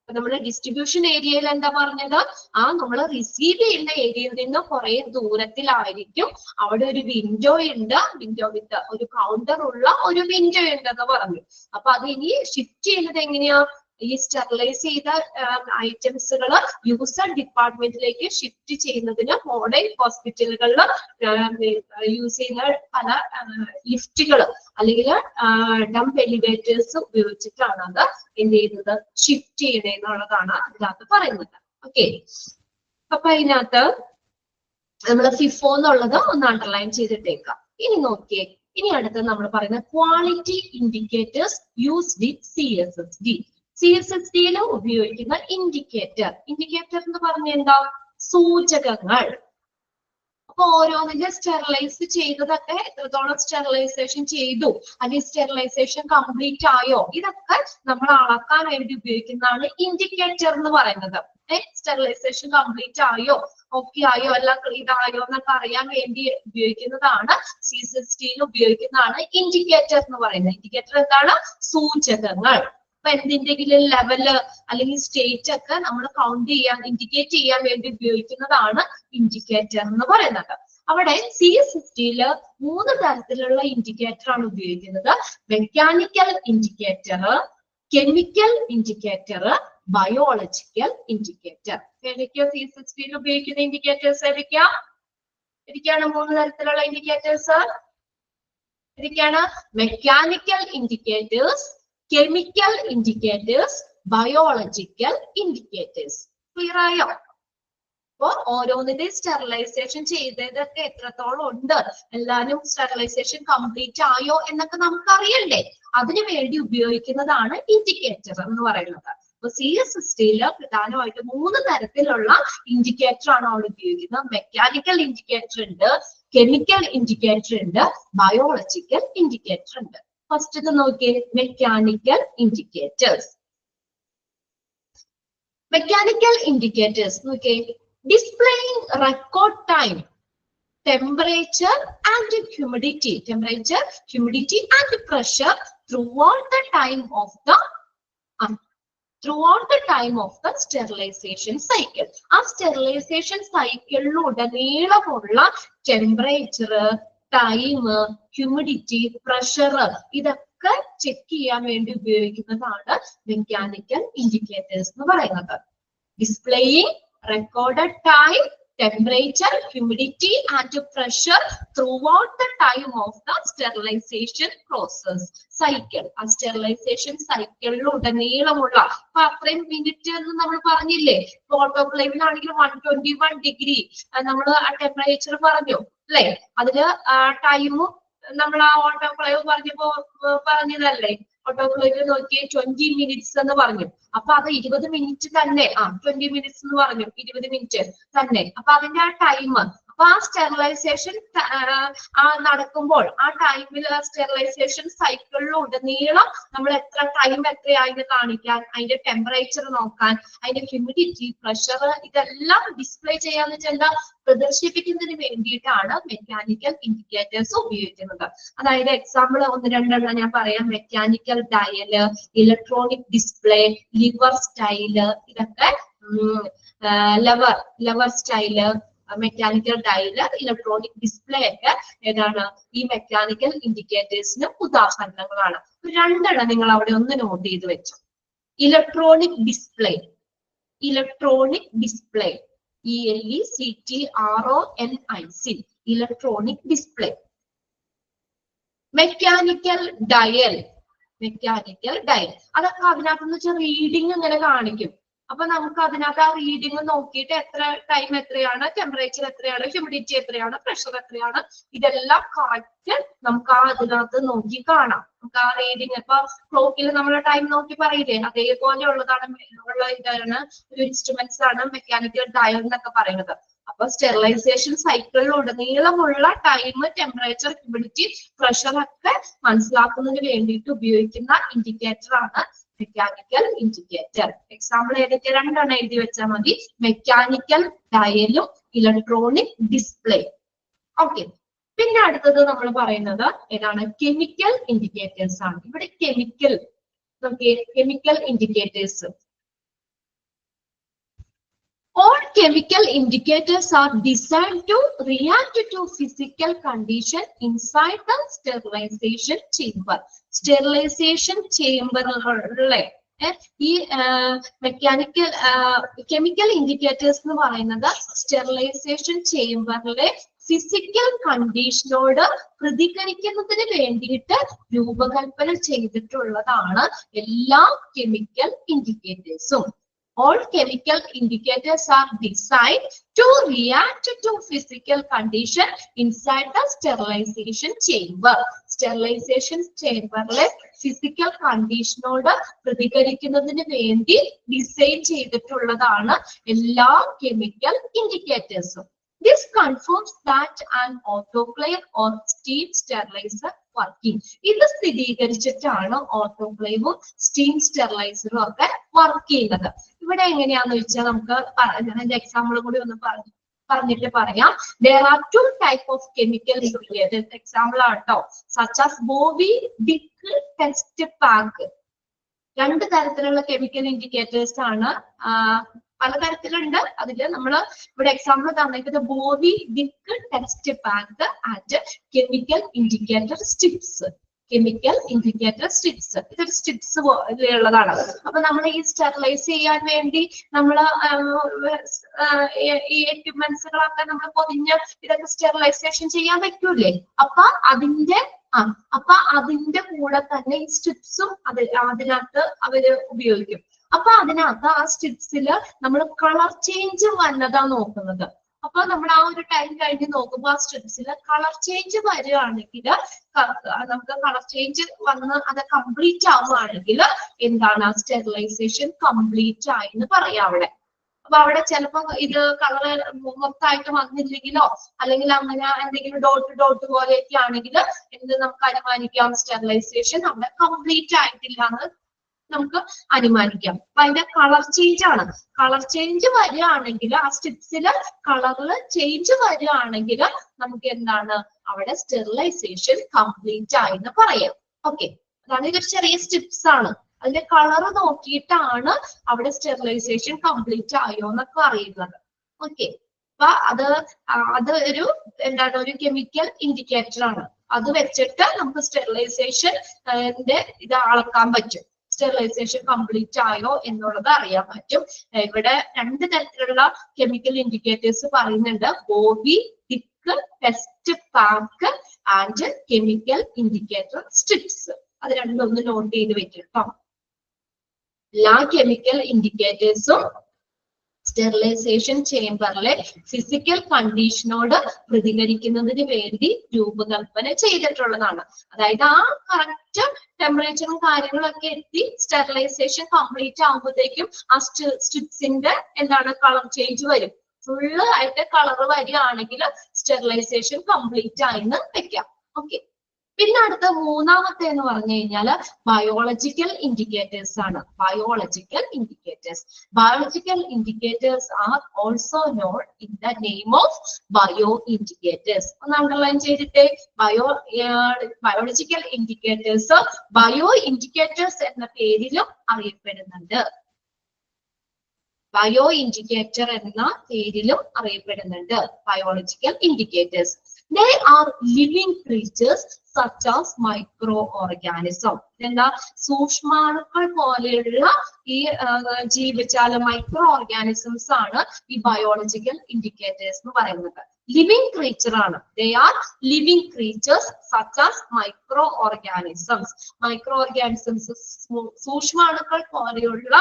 നമ്മുടെ ഡിസ്ട്രിബ്യൂഷൻ ഏരിയയിൽ എന്താ പറഞ്ഞത്? നമ്മൾ റിസീവ് ചെയ്യുന്ന ഏരിയയിൽ നിന്ന് കുറെ ദൂരത്തിലായിരിക്കും അവിടെ ഒരു വിൻഡോ ഉണ്ട്. വിൻഡോ വിത്ത് ഒരു കൗണ്ടർ ഉള്ള ഒരു വിൻഡോ ഉണ്ടെന്ന് പറഞ്ഞു. അപ്പൊ അത് ഇനി ഷിഫ്റ്റ് ചെയ്യുന്നത് എങ്ങനെയാ? ഈ സ്റ്റെറിലൈസ് ചെയ്ത ഐറ്റംസുകൾ യൂസർ ഡിപ്പാർട്ട്മെന്റിലേക്ക് ഷിഫ്റ്റ് ചെയ്യുന്നതിന് മോഡേൺ ഹോസ്പിറ്റലുകളിൽ യൂസ് ചെയ്യുന്ന പല ലിഫ്റ്റുകൾ അല്ലെങ്കിൽ ഡംപ് എലിവേറ്റേഴ്സ് ഉപയോഗിച്ചിട്ടാണ് അത് എന്ത് ചെയ്യുന്നത്? ഷിഫ്റ്റ് ചെയ്യണേന്നുള്ളതാണ് അതിനകത്ത് പറയുന്നത്. ഓക്കെ, അപ്പൊ അതിനകത്ത് നമ്മൾ FIFO എന്നുള്ളത് ഒന്ന് അണ്ടർലൈൻ ചെയ്തിട്ടേക്കാം. ഇനി നോക്കിയേ, ഇനി അടുത്ത് നമ്മൾ പറയുന്ന quality indicators used in CSSD. CSSD-യിൽ ഉപയോഗിക്കുന്ന ഇൻഡിക്കേറ്റർ എന്ന് പറഞ്ഞ എന്താ? സൂചകങ്ങൾ. അപ്പൊ ഓരോന്നിന്റെ സ്റ്റെറിലൈസ് ചെയ്തതൊക്കെ എത്രത്തോളം സ്റ്റെറിലൈസേഷൻ ചെയ്തു, അല്ലെങ്കിൽ സ്റ്റെറിലൈസേഷൻ കംപ്ലീറ്റ് ആയോ, ഇതൊക്കെ നമ്മൾ അളക്കാൻ വേണ്ടി ഉപയോഗിക്കുന്നതാണ് ഇൻഡിക്കേറ്റർ എന്ന് പറയുന്നത്. സ്റ്റെറിലൈസേഷൻ കംപ്ലീറ്റ് ആയോ, ഓക്കെ ആയോ, എല്ലാം ഇതായോ എന്നൊക്കെ അറിയാൻ വേണ്ടി ഉപയോഗിക്കുന്നതാണ് CSSD-യിൽ ഉപയോഗിക്കുന്നതാണ് ഇൻഡിക്കേറ്റർ എന്ന് പറയുന്നത്. ഇൻഡിക്കേറ്റർ എന്താണ്? സൂചകങ്ങൾ. അപ്പൊ എന്തിന്റെങ്കിലും ലെവല് അല്ലെങ്കിൽ സ്റ്റേറ്റ് ഒക്കെ നമ്മൾ കൗണ്ട് ചെയ്യാൻ, ഇൻഡിക്കേറ്റ് ചെയ്യാൻ വേണ്ടി ഉപയോഗിക്കുന്നതാണ് ഇൻഡിക്കേറ്റർ എന്ന് പറയുന്നത്. അവിടെ CSSD-യിൽ 3 തരത്തിലുള്ള ഇൻഡിക്കേറ്റർ ആണ് ഉപയോഗിക്കുന്നത്. Mechanical indicator, chemical indicator, biological indicator. ഏതൊക്കെയാ CSSD-യിൽ ഉപയോഗിക്കുന്ന ഇൻഡിക്കേറ്റേഴ്സ്? ഏതൊക്കെയാണ് 3 തരത്തിലുള്ള ഇൻഡിക്കേറ്റേഴ്സ്? ഏതൊക്കെയാണ്? Mechanical indicators, chemical indicators, biological indicators. Clear ആയോ? അപ്പൊ ഓരോന്നിന്റെ സ്റ്റെറിലൈസേഷൻ ചെയ്തതൊക്കെ എത്രത്തോളം ഉണ്ട്, എല്ലാരും സ്റ്റെറിലൈസേഷൻ കംപ്ലീറ്റ് ആയോ എന്നൊക്കെ നമുക്ക് അറിയണ്ടേ. അതിനു വേണ്ടി ഉപയോഗിക്കുന്നതാണ് ഇൻഡിക്കേറ്റർ എന്ന് പറയുന്നത്. അപ്പൊ CSSD-യിൽ പ്രധാനമായിട്ട് 3 തരത്തിലുള്ള ഇൻഡിക്കേറ്റർ ആണ് അവിടെ ഉപയോഗിക്കുന്നത്. മെക്കാനിക്കൽ ഇൻഡിക്കേറ്റർ ഉണ്ട്, കെമിക്കൽ ഇൻഡിക്കേറ്റർ ഉണ്ട്, ബയോളജിക്കൽ ഇൻഡിക്കേറ്റർ ഉണ്ട്. ഫസ്റ്റ് ഇത് നോക്കിയേ, മെക്കാനിക്കൽ ഇൻഡിക്കേറ്റേഴ്സ്. മെക്കാനിക്കൽ ഇൻഡിക്കേറ്റേഴ്സ് നോക്കിയേ, displaying record time, temperature and humidity, and pressure throughout the time of the sterilization cycle. ആ സ്റ്റെറിലൈസേഷൻ സൈക്കിളിലുടനീളമുള്ള ടെമ്പറേച്ചർ, ടൈം, ഹ്യൂമിഡിറ്റി, പ്രഷർ ഇതൊക്കെ check ചെയ്യാൻ വേണ്ടി ഉപയോഗിക്കുന്നതാണ് മെക്കാനിക്കൽ ഇൻഡിക്കേറ്റേഴ്സ് എന്ന് പറയുന്നത്. Displaying recorded time, temperature, humidity and pressure throughout the time of the sterilization process cycle. ആ sterilization സൈക്കിളിലുടനീളമുള്ള അത്രയും മിനിറ്റ് എന്ന് നമ്മൾ പറഞ്ഞില്ലേ. ഓട്ടോക്ലേവിലാണെങ്കിൽ 121 ഡിഗ്രി നമ്മൾ ആ ടെമ്പറേച്ചർ പറഞ്ഞു അല്ലെ. അതില് ടൈമും നമ്മൾ ആ ഓട്ടോക്ലേവ് പറഞ്ഞതല്ലേ. ഓട്ടോക്ലേവ് നോക്കി 20 മിനിറ്റ്സ് എന്ന് പറഞ്ഞു. അപ്പൊ അത് 20 മിനിറ്റ് തന്നെ. 20 മിനിറ്റ്സ് എന്ന് പറഞ്ഞു, 20 മിനിറ്റ് തന്നെ. അപ്പൊ അതിന്റെ ആ ടൈം, അപ്പൊ ആ സ്റ്റെറിലൈസേഷൻ നടക്കുമ്പോൾ ആ ടൈമിൽ സ്റ്റെറിലൈസേഷൻ സൈക്കിളിലുടനീളം നമ്മൾ എത്ര ടൈം എത്രയാണെന്ന് കാണിക്കാൻ, അതിന്റെ ടെമ്പറേച്ചർ നോക്കാൻ, അതിന്റെ ഹ്യൂമിഡിറ്റി, പ്രഷർ ഇതെല്ലാം ഡിസ്പ്ലേ ചെയ്യാന്ന് വെച്ചാൽ പ്രദർശിപ്പിക്കുന്നതിന് വേണ്ടിയിട്ടാണ് മെക്കാനിക്കൽ ഇൻഡിക്കേറ്റേഴ്സ് ഉപയോഗിക്കുന്നത്. അതായത് എക്സാമ്പിൾ 1-2 ഞാൻ പറയാം. Mechanical dial, electronic display, lever style, ഇതൊക്കെ lever style, mechanical dial, electronic display ഒക്കെ ഏതാണ്? ഈ മെക്കാനിക്കൽ ഇൻഡിക്കേറ്റേഴ്സിന് ഉദാഹരണങ്ങളാണ്. 2 നിങ്ങൾ അവിടെ ഒന്ന് നോട്ട് ചെയ്ത് വെച്ചു. Electronic display, ELECTRONIC, electronic display. Mechanical dial, അതൊക്കെ അതിനകത്ത് വെച്ചാൽ റീഡിങ് ഇങ്ങനെ കാണിക്കും. അപ്പൊ നമുക്ക് അതിനകത്ത് ആ റീഡിങ് നോക്കിയിട്ട് എത്ര ടൈം എത്രയാണ്, ടെമ്പറേച്ചർ എത്രയാണ്, ഹ്യൂമിഡിറ്റി എത്രയാണ്, പ്രഷർ എത്രയാണ്, ഇതെല്ലാം കറക്റ്റ് നമുക്ക് അതിനകത്ത് നോക്കി കാണാം. നമുക്ക് ആ റീഡിങ് ഇപ്പൊ ക്ലോക്കിൽ നമ്മൾ ടൈം നോക്കി പറയില്ലേ, അതേപോലെ ഇതാണ് ഒരു ഇൻസ്ട്രുമെന്റ്സ് ആണ് മെക്കാനിക്കൽ ഡയൽ എന്നൊക്കെ പറയുന്നത്. അപ്പൊ സ്റ്റെറിലൈസേഷൻ സൈക്കിളിലുടനീളമുള്ള ടൈം, ടെമ്പറേച്ചർ, ഹ്യൂമിഡിറ്റി, പ്രഷർ ഒക്കെ മനസ്സിലാക്കുന്നതിന് വേണ്ടിയിട്ട് ഉപയോഗിക്കുന്ന ഇൻഡിക്കേറ്റർ ആണ് മെക്കാനിക്കൽ ഇൻഡിക്കേറ്റർ. എക്സാമ്പിൾ ഏതൊക്കെ? 2 എഴുതി വെച്ചാൽ മതി. മെക്കാനിക്കൽ ഡയലും ഇലക്ട്രോണിക് ഡിസ്പ്ലേ. ഓക്കെ. പിന്നെ അടുത്തത് നമ്മൾ പറയുന്നത് ഏതാണ്? കെമിക്കൽ ഇൻഡിക്കേറ്റേഴ്സ് ആണ്. ഇവിടെ chemical indicators. All chemical indicators are designed to react to physical condition inside the sterilization chamber. Sterilization chamber ഈ കെമിക്കൽ ഇൻഡിക്കേറ്റേഴ്സ് എന്ന് പറയുന്നത് സ്റ്റെറിലൈസേഷൻ ചേംബറിലെ ഫിസിക്കൽ കണ്ടീഷനോട് പ്രതികരിക്കുന്നതിന് വേണ്ടിയിട്ട് രൂപകൽപ്പന ചെയ്തിട്ടുള്ളതാണ് എല്ലാ chemical ഇൻഡിക്കേറ്റേഴ്സും. All chemical indicators are designed to react to physical condition inside the sterilization chamber. Sterilization chamberലെ physical conditionോട് പ്രതികരിക്കുന്നതിന് വേണ്ടി ഡിസൈൻ ചെയ്തിട്ടുള്ളതാണ് എല്ലാ chemical indicators. This confirms that an autoclave or steam sterilizer working. ഇത് സ്ഥിരീകരിച്ചിട്ടാണ് ഓട്ടോക്ലേവും സ്റ്റീം സ്റ്റെറിലൈസറും ഒക്കെ വർക്ക് ചെയ്യുന്നത്. ഇവിടെ എങ്ങനെയാന്ന് വെച്ചാൽ നമുക്ക് അതിന്റെ എക്സാമ്പിൾ കൂടി ഒന്ന് പറഞ്ഞിട്ട് പറയാം. There are two type of chemical indicators. Example ആട്ടോ, such as Bovie Dick test pack. രണ്ട് തരത്തിലുള്ള കെമിക്കൽ ഇൻഡിക്കേറ്റേഴ്സ് ആണ്, പലതരത്തിലുണ്ട്. അതില് നമ്മൾ ഇവിടെ എക്സാമ്പിൾ തന്നിരിക്കുന്നത് Bowie Dick test pack and chemical indicator strips. Chemical indicator strips, ഇതൊരു സ്ട്രിപ്സ് ഉള്ളതാണ്. അപ്പൊ നമ്മൾ ഈ സ്റ്റെറിലൈസ് ചെയ്യാൻ വേണ്ടി നമ്മൾ ഈ എക്യുപ്മെന്റ്സുകളൊക്കെ നമ്മൾ പൊതിഞ്ഞ് ഇതൊക്കെ സ്റ്റെറിലൈസേഷൻ ചെയ്യാൻ പറ്റൂലേ? അപ്പൊ അതിന്റെ കൂടെ തന്നെ ഈ സ്ട്രിപ്സും അതിനകത്ത് അവര് ഉപയോഗിക്കും. അപ്പൊ അതിനകത്ത് ആ സ്ട്രിപ്സിൽ നമ്മൾ കളർ ചേഞ്ച് വന്നതാ നോക്കുന്നത്. അപ്പൊ നമ്മൾ ആ ഒരു ടൈം കഴിഞ്ഞ് നോക്കുമ്പോൾ ആ സ്ട്രിപ്സിൽ കളർ ചേഞ്ച് വരികയാണെങ്കിൽ, നമുക്ക് കളർ ചേഞ്ച് വന്ന് അത് കംപ്ലീറ്റ് ആവുകയാണെങ്കിൽ എന്താണ്, സ്റ്റെറിലൈസേഷൻ കംപ്ലീറ്റ് ആയി എന്ന് പറയാം അവിടെ. അപ്പൊ അവിടെ ചിലപ്പോ ഇത് കളർ മൊത്തമായിട്ട് വന്നില്ലെങ്കിലോ അല്ലെങ്കിൽ അങ്ങനെ എന്തെങ്കിലും ഡോട്ട് പോലെയൊക്കെ ആണെങ്കിൽ എന്ത് നമുക്ക് അനുമാനിക്കാം, സ്റ്റെറിലൈസേഷൻ അവിടെ കംപ്ലീറ്റ് ആയിട്ടില്ല എന്ന് നമുക്ക് അനുമാനിക്കാം. അപ്പൊ അതിന്റെ കളർ ചേഞ്ച് ആണ്. കളർ ചേഞ്ച് വരികയാണെങ്കിൽ, ആ സ്ട്രിപ്സിൽ കളറിൽ ചേഞ്ച് വരികയാണെങ്കിൽ നമുക്ക് എന്താണ് അവിടെ സ്റ്റെറിലൈസേഷൻ കംപ്ലീറ്റ് ആയി എന്ന് പറയാം. ഓക്കെ, അതാണ് ഇതൊരു ചെറിയ സ്ട്രിപ്സ് ആണ്. അതിന്റെ കളർ നോക്കിയിട്ടാണ് അവിടെ സ്റ്റെറിലൈസേഷൻ കംപ്ലീറ്റ് ആയോ എന്നൊക്കെ അറിയുന്നത്. ഓക്കെ, അപ്പൊ അത് ഒരു എന്താണ്, ഒരു കെമിക്കൽ ഇൻഡിക്കേറ്റർ ആണ്. അത് വെച്ചിട്ട് നമുക്ക് സ്റ്റെറിലൈസേഷൻ ഇത് അളക്കാൻ പറ്റും. സ്റ്റെറിലൈസേഷൻ കംപ്ലീറ്റ് ആയോ എന്നുള്ളത് അറിയാൻ പറ്റും. ഇവിടെ രണ്ട് തരത്തിലുള്ള കെമിക്കൽ ഇൻഡിക്കേറ്റേഴ്സ് പറയുന്നുണ്ട്, Bowie Dick test pack and chemical indicator strips. അത് രണ്ടും ഒന്ന് നോട്ട് ചെയ്ത് വെക്കാം. എല്ലാ കെമിക്കൽ ഇൻഡിക്കേറ്റേഴ്സും സ്റ്റെറിലൈസേഷൻ ചേംബറിലെ ഫിസിക്കൽ കണ്ടീഷനോട് പ്രതികരിക്കുന്നതിന് വേണ്ടി രൂപകൽപ്പന ചെയ്തിട്ടുള്ളതാണ്. അതായത് ആ കറക്റ്റ് ടെമ്പറേച്ചറും കാര്യങ്ങളൊക്കെ എത്തി സ്റ്റെറിലൈസേഷൻ കംപ്ലീറ്റ് ആകുമ്പോഴത്തേക്കും ആ സ്ട്രിപ്സിന്റെ എന്താണ് കളർ ചേഞ്ച് വരും. ഫുള്ള് ആയിട്ട് കളർ വരികയാണെങ്കിൽ സ്റ്റെറിലൈസേഷൻ കംപ്ലീറ്റ് ആയിന്ന് വെക്കാം. ഓക്കെ, പിന്നെ അടുത്ത മൂന്നാമത്തെ എന്ന് പറഞ്ഞു കഴിഞ്ഞാൽ ബയോളജിക്കൽ ഇൻഡിക്കേറ്റേഴ്സ് ആണ്. Biological indicators are also known in the name of bio indicators. ഒന്ന് അണ്ടർലൈൻ ചെയ്തിട്ട്, ബയോളജിക്കൽ ഇൻഡിക്കേറ്റേഴ്സ് ബയോ ഇൻഡിക്കേറ്റേഴ്സ് എന്ന പേരിലും അറിയപ്പെടുന്നുണ്ട്. ബയോ ഇൻഡിക്കേറ്റർ എന്ന പേരിലും അറിയപ്പെടുന്നുണ്ട് biological indicators. They are living creatures such as microorganism. എന്താ, സൂക്ഷ്മാണുക്കൾ പോലെയുള്ള ഈ ജീവജാല മൈക്രോ ഓർഗാനിസംസ് ആണ് ഈ ബയോളജിക്കൽ ഇൻഡിക്കേറ്റേഴ്സ് എന്ന് പറയുന്നത്. ലിവിങ് ക്രീച്ചർ ആണ്. They are living creatures such as microorganisms. Microorganisms സൂക്ഷ്മാണുക്കൾ പോലെയുള്ള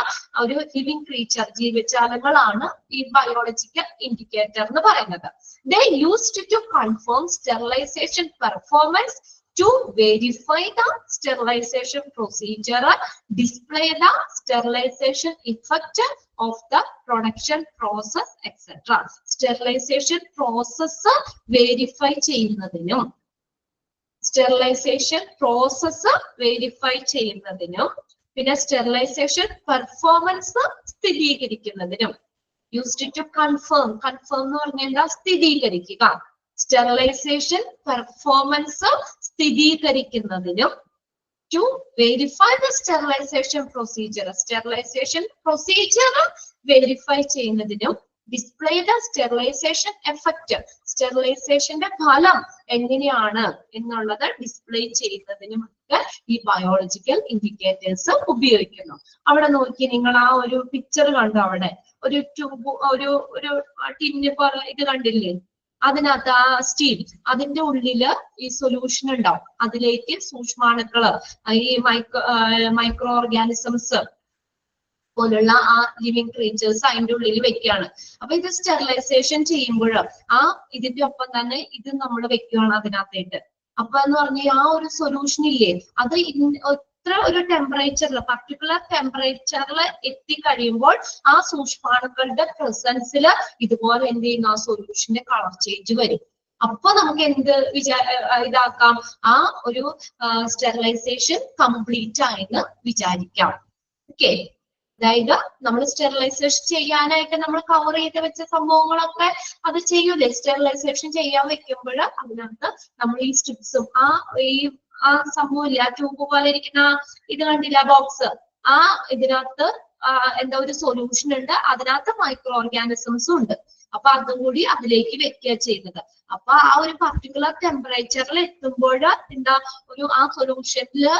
ഒരു ലിവിങ് ക്രീച്ചർ, ജീവജാലങ്ങളാണ് ഈ ബയോളജിക്കൽ ഇൻഡിക്കേറ്റർ എന്ന് പറയുന്നത്. They used to confirm sterilization performance, to verify the sterilization procedure, display the sterilization effect of the production process, etc. Sterilization process verify ചെയ്യുന്നതിനും പിന്നെ sterilization performance സ്ഥിരീകരിക്കുന്നതിനും. Used to confirm എന്ന് പറഞ്ഞാൽ സ്ഥിരീകരിക്കുക. Sterilization performance സ്ഥിരീകരിക്കുന്നതിനും, to verify the sterilization procedure verify ചെയ്യുന്നതിനും, display the sterilization effect സ്റ്റെറിലൈസേഷന്റെ ഫലം എങ്ങനെയാണ് എന്നുള്ളത് ഡിസ്പ്ലേ ചെയ്യുന്നതിനും ഒക്കെ ഈ ബയോളജിക്കൽ ഇൻഡിക്കേറ്റേഴ്സ് ഉപയോഗിക്കുന്നു. അവിടെ നോക്കി നിങ്ങൾ ആ ഒരു പിക്ചർ കണ്ടു, അവിടെ ഒരു ട്യൂബ് ഒരു ടിന്ന് പോലെ ഇത് കണ്ടില്ലേ, അതിനകത്ത് ആ സ്റ്റീൽ, അതിന്റെ ഉള്ളില് ഈ സൊല്യൂഷൻ ഉണ്ടാവും. അതിലേക്ക് സൂക്ഷ്മാണുക്കള്, ഈ മൈക്രോ ഓർഗാനിസംസ് പോലുള്ള ആ ലിവിങ് ക്രീച്ചേഴ്സ് അതിന്റെ ഉള്ളിൽ വെക്കുകയാണ്. അപ്പൊ ഇത് സ്റ്റെറിലൈസേഷൻ ചെയ്യുമ്പോൾ ഇതിന്റെ ഒപ്പം തന്നെ ഇത് നമ്മൾ വെക്കുകയാണ് അതിനകത്തേട്ട്. അപ്പൊ എന്ന് പറഞ്ഞാൽ ആ ഒരു സൊല്യൂഷൻ ഇല്ലേ, അത് ഇത്ര ഒരു ടെമ്പറേച്ചറിൽ പർട്ടിക്കുലർ ടെമ്പറേച്ചറിൽ എത്തിക്കഴിയുമ്പോൾ ആ സൂക്ഷ്മാണുക്കളുടെ പ്രസൻസിൽ ഇതുപോലെ എന്ത് ചെയ്യുന്നു, ആ സൊല്യൂഷന്റെ കളർ ചേഞ്ച് വരും. അപ്പൊ നമുക്ക് എന്ത് ഇതാക്കാം, ആ ഒരു സ്റ്റെറിലൈസേഷൻ കംപ്ലീറ്റ് ആയെന്ന് വിചാരിക്കാം. ഓക്കെ, അതായത് നമ്മൾ സ്റ്റെറിലൈസേഷൻ ചെയ്യാനായിട്ട് നമ്മൾ കവർ ചെയ്ത് വെച്ച സംഭവങ്ങളൊക്കെ അത് ചെയ്യൂലേ, സ്റ്റെറിലൈസേഷൻ ചെയ്യാൻ വെക്കുമ്പോൾ അതിനകത്ത് നമ്മൾ ഈ സ്ട്രിപ്സും ആ സംഭവം ഇല്ല, ആ ട്യൂബ് പോലെ ഇരിക്കുന്ന ഇത് കണ്ടില്ല ബോക്സ്, ആ ഇതിനകത്ത് എന്താ ഒരു സൊല്യൂഷൻ ഉണ്ട്, അതിനകത്ത് മൈക്രോ ഓർഗാനിസംസും ഉണ്ട്. അപ്പൊ അതും കൂടി അതിലേക്ക് വെക്കുക ചെയ്യുന്നത്. അപ്പൊ ആ ഒരു പർട്ടിക്കുലർ ടെമ്പറേച്ചറിൽ എത്തുമ്പോൾ എന്താ ആ സൊല്യൂഷനില്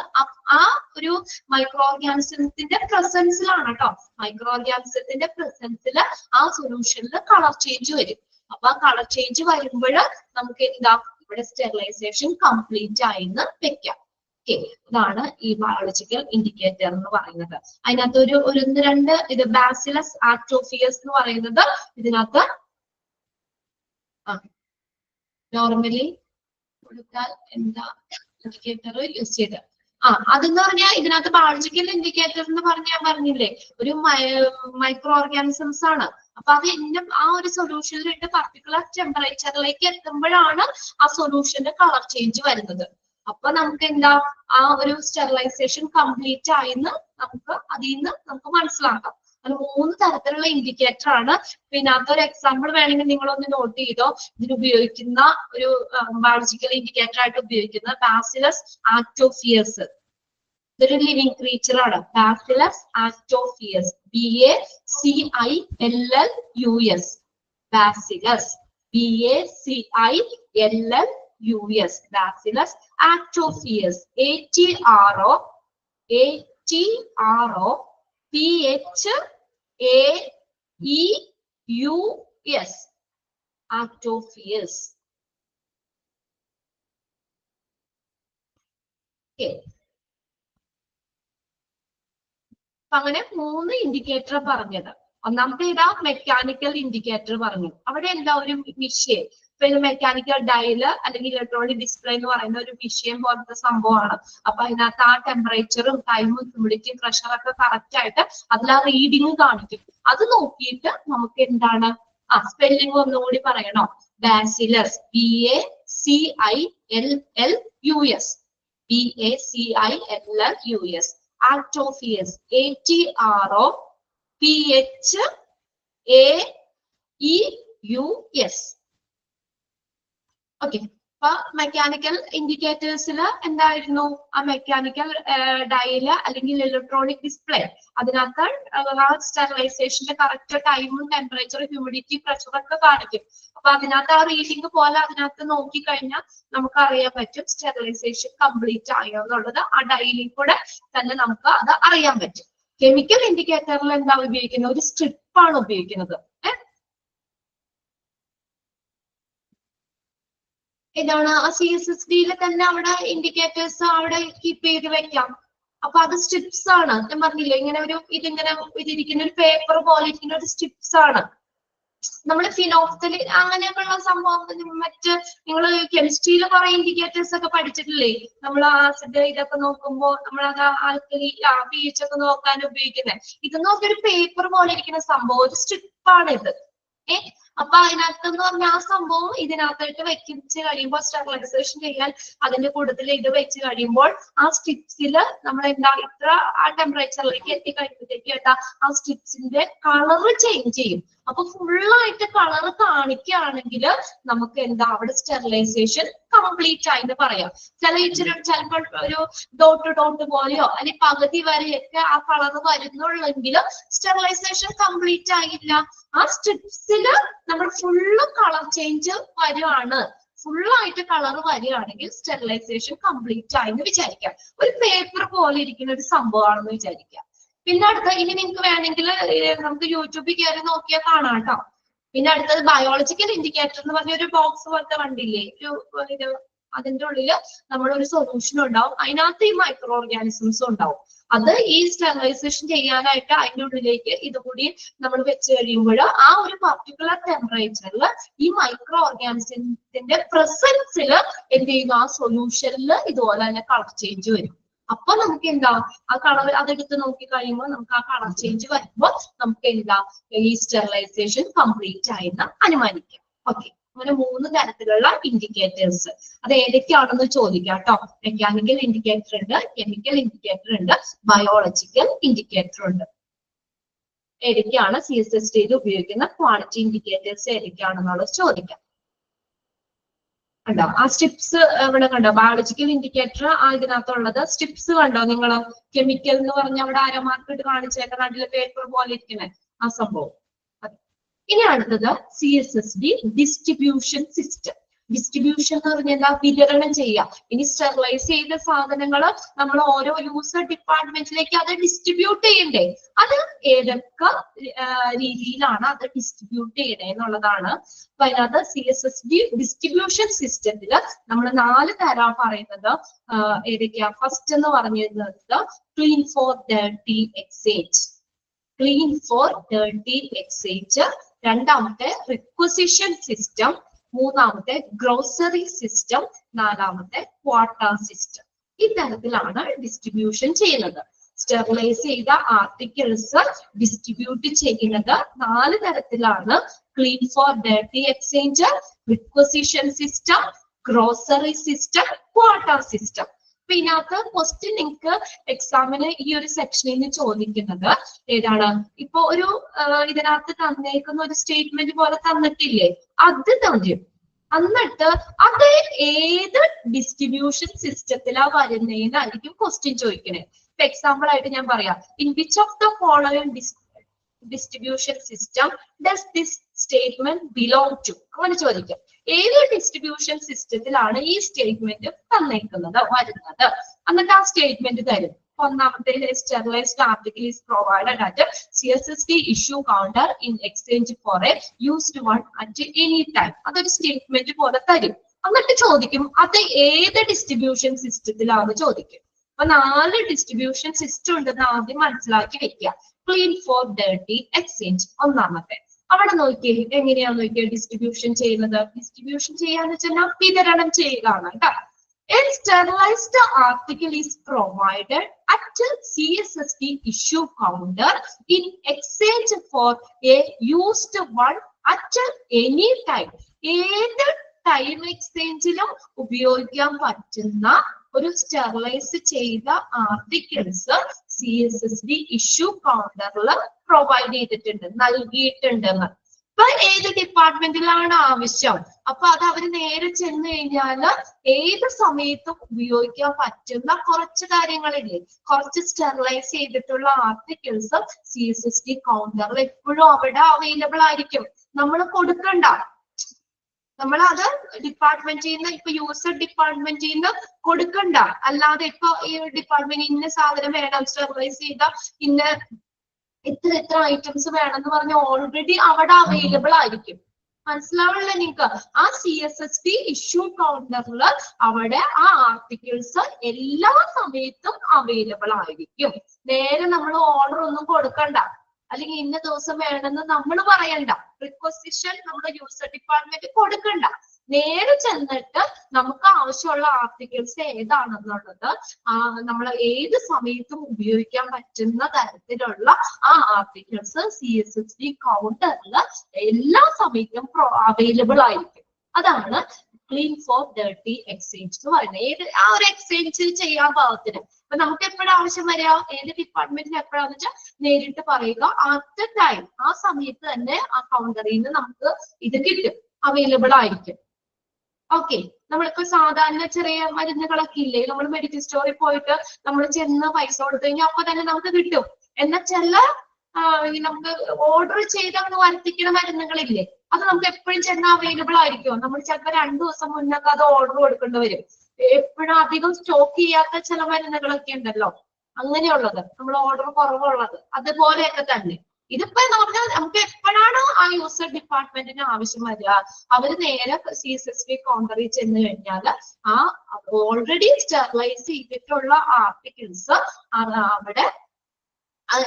ആ ഒരു മൈക്രോ ഓർഗാനിസത്തിന്റെ പ്രസൻസിലാണ് കേട്ടോ, മൈക്രോ ഓർഗാനിസത്തിന്റെ പ്രസൻസിൽ ആ സൊല്യൂഷനിൽ കളർ ചേഞ്ച് വരും. അപ്പൊ ആ കളർ ചേഞ്ച് വരുമ്പോൾ നമുക്ക് എന്താ ഇവിടെ സ്റ്റെറിലൈസേഷൻ കംപ്ലീറ്റ് ആയെന്ന് വെക്കാം. ഓക്കെ, ഇതാണ് ഈ ബയോളജിക്കൽ ഇൻഡിക്കേറ്റർ എന്ന് പറയുന്നത്. അതിനകത്ത് ഒരു 1-2 ഇത് ബാസിലസ് ആക്ടോഫിയസ് എന്ന് പറയുന്നത് ഇതിനകത്ത് നോർമലി കൊടുത്താൽ എന്താ ഇൻഡിക്കേറ്റർ യൂസ് ചെയ്ത് അതെന്ന് പറഞ്ഞാൽ ഇതിനകത്ത് ബയോളജിക്കൽ ഇൻഡിക്കേറ്റർ എന്ന് പറഞ്ഞില്ലേ, ഒരു മൈക്രോ ഓർഗാനിസംസ് ആണ്. അപ്പൊ അത് ആ ഒരു സൊല്യൂഷനിലിട്ട് പർട്ടിക്കുലർ ടെമ്പറേച്ചറിലേക്ക് എത്തുമ്പോഴാണ് ആ സൊല്യൂഷന്റെ കളർ ചേഞ്ച് വരുന്നത്. അപ്പൊ നമുക്ക് എന്താ ആ ഒരു സ്റ്റെറിലൈസേഷൻ കംപ്ലീറ്റ് ആയെന്ന് അതിൽ നിന്ന് നമുക്ക് മനസ്സിലാക്കാം. അത് 3 തരത്തിലുള്ള ഇൻഡിക്കേറ്റർ ആണ്. പിന്നെ അതൊരു എക്സാമ്പിൾ വേണമെങ്കിൽ നിങ്ങളൊന്ന് നോട്ട് ചെയ്തോ. ഇതിന് ഉപയോഗിക്കുന്ന ഒരു ബയോളജിക്കൽ ഇൻഡിക്കേറ്റർ ആയിട്ട് ഉപയോഗിക്കുന്ന ബാസിലസ് ആക്ടോഫിയസ്, ഇതൊരു ലിവിങ് ക്രീച്ചർ ആണ്. Bacillus ആക്ടോഫിയസ്, BACILLUS, bacillus, BACILLUS, bacillus ആക്ടോഫിയസ്, ATROPHAEUS, ആക്ടോഫിയസ്. അങ്ങനെ 3 ഇൻഡിക്കേറ്റർ പറഞ്ഞത്. ഒന്നാമത്തെ ഇതാ മെക്കാനിക്കൽ ഇൻഡിക്കേറ്റർ പറഞ്ഞു. അവിടെ എന്താ ഒരു വിഷയം, ഇപ്പൊ മെക്കാനിക്കൽ ഡയല് അല്ലെങ്കിൽ ഇലക്ട്രോണിക് ഡിസ്പ്ലേ എന്ന് പറയുന്ന ഒരു വിഷയം പോലത്തെ സംഭവമാണ്. അപ്പൊ അതിനകത്ത് ആ ടെമ്പറേച്ചറും ടൈമും ഹ്യൂമിഡിറ്റിയും പ്രഷറൊക്കെ കറക്റ്റ് ആയിട്ട് അതിൽ ആ റീഡിങ് കാണിക്കും. അത് നോക്കിയിട്ട് നമുക്ക് എന്താണ് സ്പെല്ലിംഗ് ഒന്നുകൂടി പറയണോ, bacillus, BACILLUS, BACILLUS, ആക്ടോഫിയസ്, ATROPHAEUS. Okay, അപ്പൊ മെക്കാനിക്കൽ ഇൻഡിക്കേറ്റേഴ്സിൽ എന്തായിരുന്നു, ആ മെക്കാനിക്കൽ ഡയല് അല്ലെങ്കിൽ ഇലക്ട്രോണിക് ഡിസ്പ്ലേ അതിനകത്ത് ആ സ്റ്റെറിലൈസേഷന്റെ കറക്റ്റ് ടൈമും ടെമ്പറേച്ചർ ഹ്യൂമിഡിറ്റി പ്രഷറൊക്കെ കാണിക്കും. അപ്പൊ അതിനകത്ത് ആ റീഡിംഗ് പോലെ അതിനകത്ത് നോക്കിക്കഴിഞ്ഞാൽ നമുക്ക് അറിയാൻ പറ്റും സ്റ്റെറിലൈസേഷൻ കംപ്ലീറ്റ് ആയോ എന്നുള്ളത്. ആ ഡയലിൽ കൂടെ തന്നെ നമുക്ക് അത് അറിയാൻ പറ്റും. കെമിക്കൽ ഇൻഡിക്കേറ്ററിൽ എന്താ ഉപയോഗിക്കുന്നത്, ഒരു സ്ട്രിപ്പാണ് ഉപയോഗിക്കുന്നത്. ഇതാണ് ആ CSSD-യിൽ തന്നെ അവിടെ ഇൻഡിക്കേറ്റേഴ്സ് അവിടെ കീപ്പ് ചെയ്ത് വെക്കാം. അപ്പൊ അത് സ്ട്രിപ്സ് ആണ്. ഞാൻ പറഞ്ഞില്ലേ, ഇങ്ങനെ ഇതിരിക്കുന്ന ഒരു പേപ്പർ പോലെ ഇരിക്കുന്ന ഒരു സ്ട്രിപ്സ് ആണ്. നമ്മൾ ഫിനോഫ്തലി അങ്ങനെയൊക്കെയുള്ള സംഭവം മറ്റ് നിങ്ങൾ കെമിസ്ട്രിയിൽ കുറെ ഇൻഡിക്കേറ്റേഴ്സ് ഒക്കെ പഠിച്ചിട്ടില്ലേ, നമ്മൾ ആസിഡ് ഇതൊക്കെ നോക്കുമ്പോൾ നമ്മൾ അത് ആൽക്കലി pH ഒക്കെ നോക്കാൻ ഉപയോഗിക്കുന്നത്. ഇതെന്ന് പറഞ്ഞ ഒരു പേപ്പർ പോലെ ഇരിക്കുന്ന സംഭവം, ഒരു സ്ട്രിപ്പാണ് ഇത്. അപ്പൊ അതിനകത്ത് എന്ന് പറഞ്ഞാൽ ആ സംഭവം ഇതിനകത്തായിട്ട് വെച്ച് കഴിയുമ്പോൾ സ്റ്റെറിലൈസേഷൻ ചെയ്യാൻ അതിന്റെ കൂട്ടത്തിൽ ഇത് വെച്ച് കഴിയുമ്പോൾ ആ സ്ട്രിപ്സിൽ നമ്മൾ എന്താ ഇത്ര ആ ടെമ്പറേച്ചറിലേക്ക് എത്തിക്കഴിയുമ്പോഴത്തേക്ക് കേട്ടാ ആ സ്ട്രിപ്സിന്റെ കളർ ചേഞ്ച് ചെയ്യും. അപ്പൊ ഫുള്ളായിട്ട് കളർ കാണിക്കുകയാണെങ്കിൽ നമുക്ക് എന്താ അവിടെ സ്റ്റെറിലൈസേഷൻ കംപ്ലീറ്റ് ആയിട്ട് പറയാം. ചിലപ്പോൾ ഒരു ഡോട്ട് പോലെയോ അല്ലെങ്കിൽ പകുതി വരെയൊക്കെ ആ കളർ വരുന്നുള്ളെങ്കിൽ സ്റ്റെറിലൈസേഷൻ കംപ്ലീറ്റ് ആയില്ല. ആ സ്ട്രിപ്സില് നമ്മൾ ഫുള്ള് കളർ ചേഞ്ച് വരുവാണ്, ഫുള്ളായിട്ട് കളർ വരികയാണെങ്കിൽ സ്റ്റെറിലൈസേഷൻ കംപ്ലീറ്റ് ആയെന്ന് വിചാരിക്കാം. ഒരു പേപ്പർ പോലെ ഇരിക്കുന്ന ഒരു സംഭവമാണെന്ന് വിചാരിക്കാം. പിന്നെ അടുത്ത ഇനി നിങ്ങൾക്ക് വേണമെങ്കിൽ നമുക്ക് യൂട്യൂബിൽ കയറി നോക്കിയാൽ കാണാം കേട്ടോ. പിന്നെ അടുത്തത് ബയോളജിക്കൽ ഇൻഡിക്കേറ്റർ എന്ന് പറഞ്ഞ ഒരു ബോക്സ് പോലത്തെ കണ്ടില്ലേ, അതിന്റെ ഉള്ളിൽ നമ്മളൊരു സൊല്യൂഷൻ ഉണ്ടാവും. അതിനകത്ത് ഈ മൈക്രോ ഓർഗാനിസംസ് ഉണ്ടാവും. അത് ഈ സ്റ്റെറിലൈസേഷൻ ചെയ്യാനായിട്ട് അതിൻ്റെ ഉള്ളിലേക്ക് ഇതുകൂടി നമ്മൾ വെച്ച് കഴിയുമ്പോൾ ആ ഒരു പർട്ടിക്കുലർ ടെമ്പറേച്ചറിൽ ഈ മൈക്രോ ഓർഗാനിസത്തിന്റെ പ്രസൻസിൽ എന്ത് ചെയ്യുന്നു, ആ സൊല്യൂഷനിൽ ഇതുപോലെ തന്നെ കളർ ചേഞ്ച് വരും. അപ്പൊ നമുക്ക് എന്താ ആ കളർ അതെടുത്ത് നോക്കി കഴിയുമ്പോൾ നമുക്ക് ആ കളർ ചേഞ്ച് വരുമ്പോൾ നമുക്ക് എന്താ ഈ സ്റ്റെറിലൈസേഷൻ കംപ്ലീറ്റ് ആയെന്ന് അനുമാനിക്കാം. ഓക്കെ, അങ്ങനെ 3 തരത്തിലുള്ള ഇൻഡിക്കേറ്റേഴ്സ്. അത് ഏതൊക്കെയാണെന്ന് ചോദിക്കാം കേട്ടോ. മെക്കാനിക്കൽ ഇൻഡിക്കേറ്റർ ഉണ്ട്, കെമിക്കൽ ഇൻഡിക്കേറ്റർ ഉണ്ട്, ബയോളജിക്കൽ ഇൻഡിക്കേറ്റർ ഉണ്ട്. ഏതൊക്കെയാണ് CSSTയിൽ ഉപയോഗിക്കുന്ന ക്വാളിറ്റി ഇൻഡിക്കേറ്റേഴ്സ് ഏതൊക്കെയാണെന്നുള്ളത് ചോദിക്കാം. കണ്ടോ ആ സ്ട്രിപ്സ് ഇവിടെ കണ്ടോ, ബയോളജിക്കൽ ഇൻഡിക്കേറ്റർ ഇതിനകത്തുള്ളത് സ്ട്രിപ്സ് കണ്ടോ നിങ്ങൾ. കെമിക്കൽ എന്ന് പറഞ്ഞ അവിടെ അരമാർക്ക് ഇട്ട് കാണിച്ചേക്കുന്ന അതിലെ പേപ്പർ പോലെ ഇരിക്കണേ ആ സംഭവം. ഇനി അടുത്തത് CSSD ഡിസ്ട്രിബ്യൂഷൻ സിസ്റ്റം. ഡിസ്ട്രിബ്യൂഷൻ എന്ന് പറഞ്ഞാൽ എന്താ, വിതരണം ചെയ്യുക. ഇനി സ്റ്റെറിലൈസ് ചെയ്ത സാധനങ്ങൾ നമ്മൾ ഓരോ യൂസർ ഡിപ്പാർട്ട്മെന്റിലേക്ക് അത് ഡിസ്ട്രിബ്യൂട്ട് ചെയ്യണ്ടേ, അത് ഏതൊക്കെ രീതിയിലാണ് അത് ഡിസ്ട്രിബ്യൂട്ട് ചെയ്യണേ എന്നുള്ളതാണ്. അപ്പൊ അതിനകത്ത് CSSD ഡിസ്ട്രിബ്യൂഷൻ സിസ്റ്റത്തിൽ നമ്മൾ 4 തരം പറയുന്നത് ഏതൊക്കെയാ. ഫസ്റ്റ് എന്ന് പറഞ്ഞിരുന്നത് clean for dirty exchange. Clean for dirty exchange. രണ്ടാമത്തെ റിക്വസിഷൻ സിസ്റ്റം. മൂന്നാമത്തെ ഗ്രോസറി സിസ്റ്റം. നാലാമത്തെ ക്വാട്ട സിസ്റ്റം. ഇത്തരത്തിലാണ് ഡിസ്ട്രിബ്യൂഷൻ ചെയ്യുന്നത്. സ്റ്റെറിലൈസ് ചെയ്ത ആർട്ടിക്കിൾസ് ഡിസ്ട്രിബ്യൂട്ട് ചെയ്യുന്നത് 4 തരത്തിലാണ്. Clean for dirty exchange, requisition system, grocery system, quota system. അപ്പൊ ഇതിനകത്ത് ക്വസ്റ്റ്യൻ നിങ്ങൾക്ക് എക്സാമിന് ഈ ഒരു സെക്ഷനിൽ നിന്ന് ചോദിക്കുന്നത് ഏതാണ്, ഇപ്പൊ ഒരു ഇതിനകത്ത് തന്നേക്കുന്ന ഒരു സ്റ്റേറ്റ്മെന്റ് പോലെ തന്നിട്ടില്ലേ, അത് തരും. എന്നിട്ട് അത് ഏത് ഡിസ്ട്രിബ്യൂഷൻ സിസ്റ്റത്തിലാ വരുന്നതെന്നായിരിക്കും ക്വസ്റ്റ്യൻ ചോദിക്കണേ. ഇപ്പൊ എക്സാമ്പിൾ ആയിട്ട് ഞാൻ പറയാം, in which of the following distribution system does this statement belong to, അങ്ങനെ ചോദിക്കാം. ഏത് ഡിസ്ട്രിബ്യൂഷൻ സിസ്റ്റത്തിലാണ് ഈ സ്റ്റേറ്റ്മെന്റ് തന്നേക്കുന്നത് വരുന്നത്, എന്നിട്ട് ആ സ്റ്റേറ്റ്മെന്റ് തരും. ഒന്നാമത്തെ sterilised article is provided at CSSD issue counter in exchange for a used one at any time. അതൊരു സ്റ്റേറ്റ്മെന്റ് പോലെ തരും. എന്നിട്ട് ചോദിക്കും അത് ഏത് ഡിസ്ട്രിബ്യൂഷൻ സിസ്റ്റത്തിലാണ് ചോദിക്കും. അപ്പൊ 4 ഡിസ്ട്രിബ്യൂഷൻ സിസ്റ്റം ഉണ്ടെന്ന് ആദ്യം മനസ്സിലാക്കി വെക്കുക. ക്ലീൻ ഫോർ ഡർട്ടി എക്സ്ചേഞ്ച് ഒന്നാമത്തെ. അവിടെ നോക്കിയേ എങ്ങനെയാന്ന് നോക്കിയാൽ ഡിസ്ട്രിബ്യൂഷൻ ചെയ്യുന്നത്. ഡിസ്ട്രിബ്യൂഷൻ ചെയ്യാന്ന് വെച്ചാൽ വിതരണം ചെയ്യുകയാണ് കേട്ടോ. A sterilized article is provided at CSSD issue counter in exchange for a used one at any time. ഏത് ടൈം എക്സ്ചേഞ്ചിലും ഉപയോഗിക്കാൻ പറ്റുന്ന ഒരു സ്റ്റെറിലൈസ് ചെയ്ത ആർട്ടിക്കിൾസ് CSSD ഇഷ്യൂ കൗണ്ടറിൽ പ്രൊവൈഡ് ചെയ്തിട്ടുണ്ട്, നൽകിയിട്ടുണ്ടെന്ന്. ഇപ്പൊ ഏത് ഡിപ്പാർട്ട്മെന്റിലാണ് ആവശ്യം, അപ്പൊ അത് അവര് നേരെ ചെന്ന് കഴിഞ്ഞാല് ഏത് സമയത്തും ഉപയോഗിക്കാൻ പറ്റുന്ന കുറച്ച് കാര്യങ്ങളില്ലേ, കുറച്ച് സ്റ്റെറിലൈസ് ചെയ്തിട്ടുള്ള ആർട്ടിക്കിൾസ് CSSD കൗണ്ടറിൽ എപ്പോഴും അവിടെ അവൈലബിൾ ആയിരിക്കും. നമ്മൾ കൊടുക്കണ്ട, നമ്മൾ അത് ഡിപ്പാർട്ട്മെന്റിൽ നിന്ന് ഇപ്പൊ യൂസർ ഡിപ്പാർട്ട്മെന്റിൽ നിന്ന് കൊടുക്കണ്ട. അല്ലാതെ ഇപ്പൊ ഈ ഡിപ്പാർട്ട്മെന്റ് ഇന്ന സാധനം വേണം സ്റ്റെറിലൈസ് ചെയ്ത ഇന്ന ഇത്ര ഐറ്റംസ് വേണമെന്ന് പറഞ്ഞ് ഓൾറെഡി അവിടെ അവൈലബിൾ ആയിരിക്കും. മനസ്സിലാവില്ല നിങ്ങൾക്ക്? ആ CSSD ഇഷ്യൂ കൗണ്ടറിൽ അവിടെ ആ ആർട്ടിക്കിൾസ് എല്ലാ സമയത്തും അവൈലബിൾ ആയിരിക്കും. നേരെ നമ്മൾ ഓർഡർ ഒന്നും കൊടുക്കണ്ട, അല്ലെങ്കിൽ ഇന്ന ദിവസം വേണമെന്ന് നമ്മൾ പറയണ്ട. റിക്വസിഷൻ നമ്മുടെ യൂസർ ഡിപ്പാർട്ട്മെന്റ് കൊടുക്കണ്ട. നേരെ ചെന്നിട്ട് നമുക്ക് ആവശ്യമുള്ള ആർട്ടിക്കിൾസ് ഏതാണെന്നുള്ളത് നമ്മൾ ഏത് സമയത്തും ഉപയോഗിക്കാൻ പറ്റുന്ന തരത്തിലുള്ള ആ ആർട്ടിക്കിൾസ് CSSD കൗണ്ടറിൽ എല്ലാ സമയത്തും അവൈലബിൾ ആയിരിക്കും. അതാണ് ക്ലീൻ ഫോർ ഡർട്ടി എക്സ്ചേഞ്ച് എന്ന് പറയുന്നത്. ഏത് ആ ഒരു എക്സ്ചേഞ്ച് ചെയ്യാൻ പാകത്തിന്. അപ്പൊ നമുക്ക് എപ്പോഴും ആവശ്യം വരിക, ഏത് ഡിപ്പാർട്ട്മെന്റിന് എപ്പോഴാന്ന് വെച്ചാൽ നേരിട്ട് പറയുക. അറ്റ് ടൈം ആ സമയത്ത് തന്നെ ആ കൗണ്ടറിൽ നിന്ന് നമുക്ക് ഇത് കിട്ടും, അവൈലബിൾ ആയിരിക്കും. ഓക്കെ, നമ്മളിപ്പോ സാധാരണ ചെറിയ മരുന്നുകളൊക്കെ ഇല്ലേ, നമ്മൾ മെഡിക്കൽ സ്റ്റോറിൽ പോയിട്ട് നമ്മൾ ചെന്ന് പൈസ കൊടുത്തു കഴിഞ്ഞാൽ അപ്പൊ തന്നെ നമുക്ക് കിട്ടും. എന്നാൽ ചില നമുക്ക് ഓർഡർ ചെയ്ത് അങ്ങ് വരുത്തിക്കുന്ന മരുന്നുകളില്ലേ, അത് നമുക്ക് എപ്പോഴും ചെന്ന് അവൈലബിൾ ആയിരിക്കും. നമ്മൾ ചിലപ്പോൾ 2 ദിവസം മുന്നൊക്കെ അത് ഓർഡർ കൊടുക്കേണ്ടി വരും. എപ്പോഴും അധികം സ്റ്റോക്ക് ചെയ്യാത്ത ചില മരുന്നുകളൊക്കെ ഉണ്ടല്ലോ, അങ്ങനെയുള്ളത്, നമ്മൾ ഓർഡർ കുറവുള്ളത്, അതുപോലെയൊക്കെ തന്നെ. ഇതിപ്പോ എന്ന് പറഞ്ഞാൽ നമുക്ക് എപ്പോഴാണ് യൂസർ ഡിപ്പാർട്ട്മെന്റിന് ആവശ്യം വരിക, അവര് നേരെ CSSD കൗണ്ടറിൽ ചെന്ന് കഴിഞ്ഞാൽ ആ ഓൾറെഡി സ്റ്റെറിലൈസ് ചെയ്തിട്ടുള്ള ആർട്ടിക്കിൾസ് അവിടെ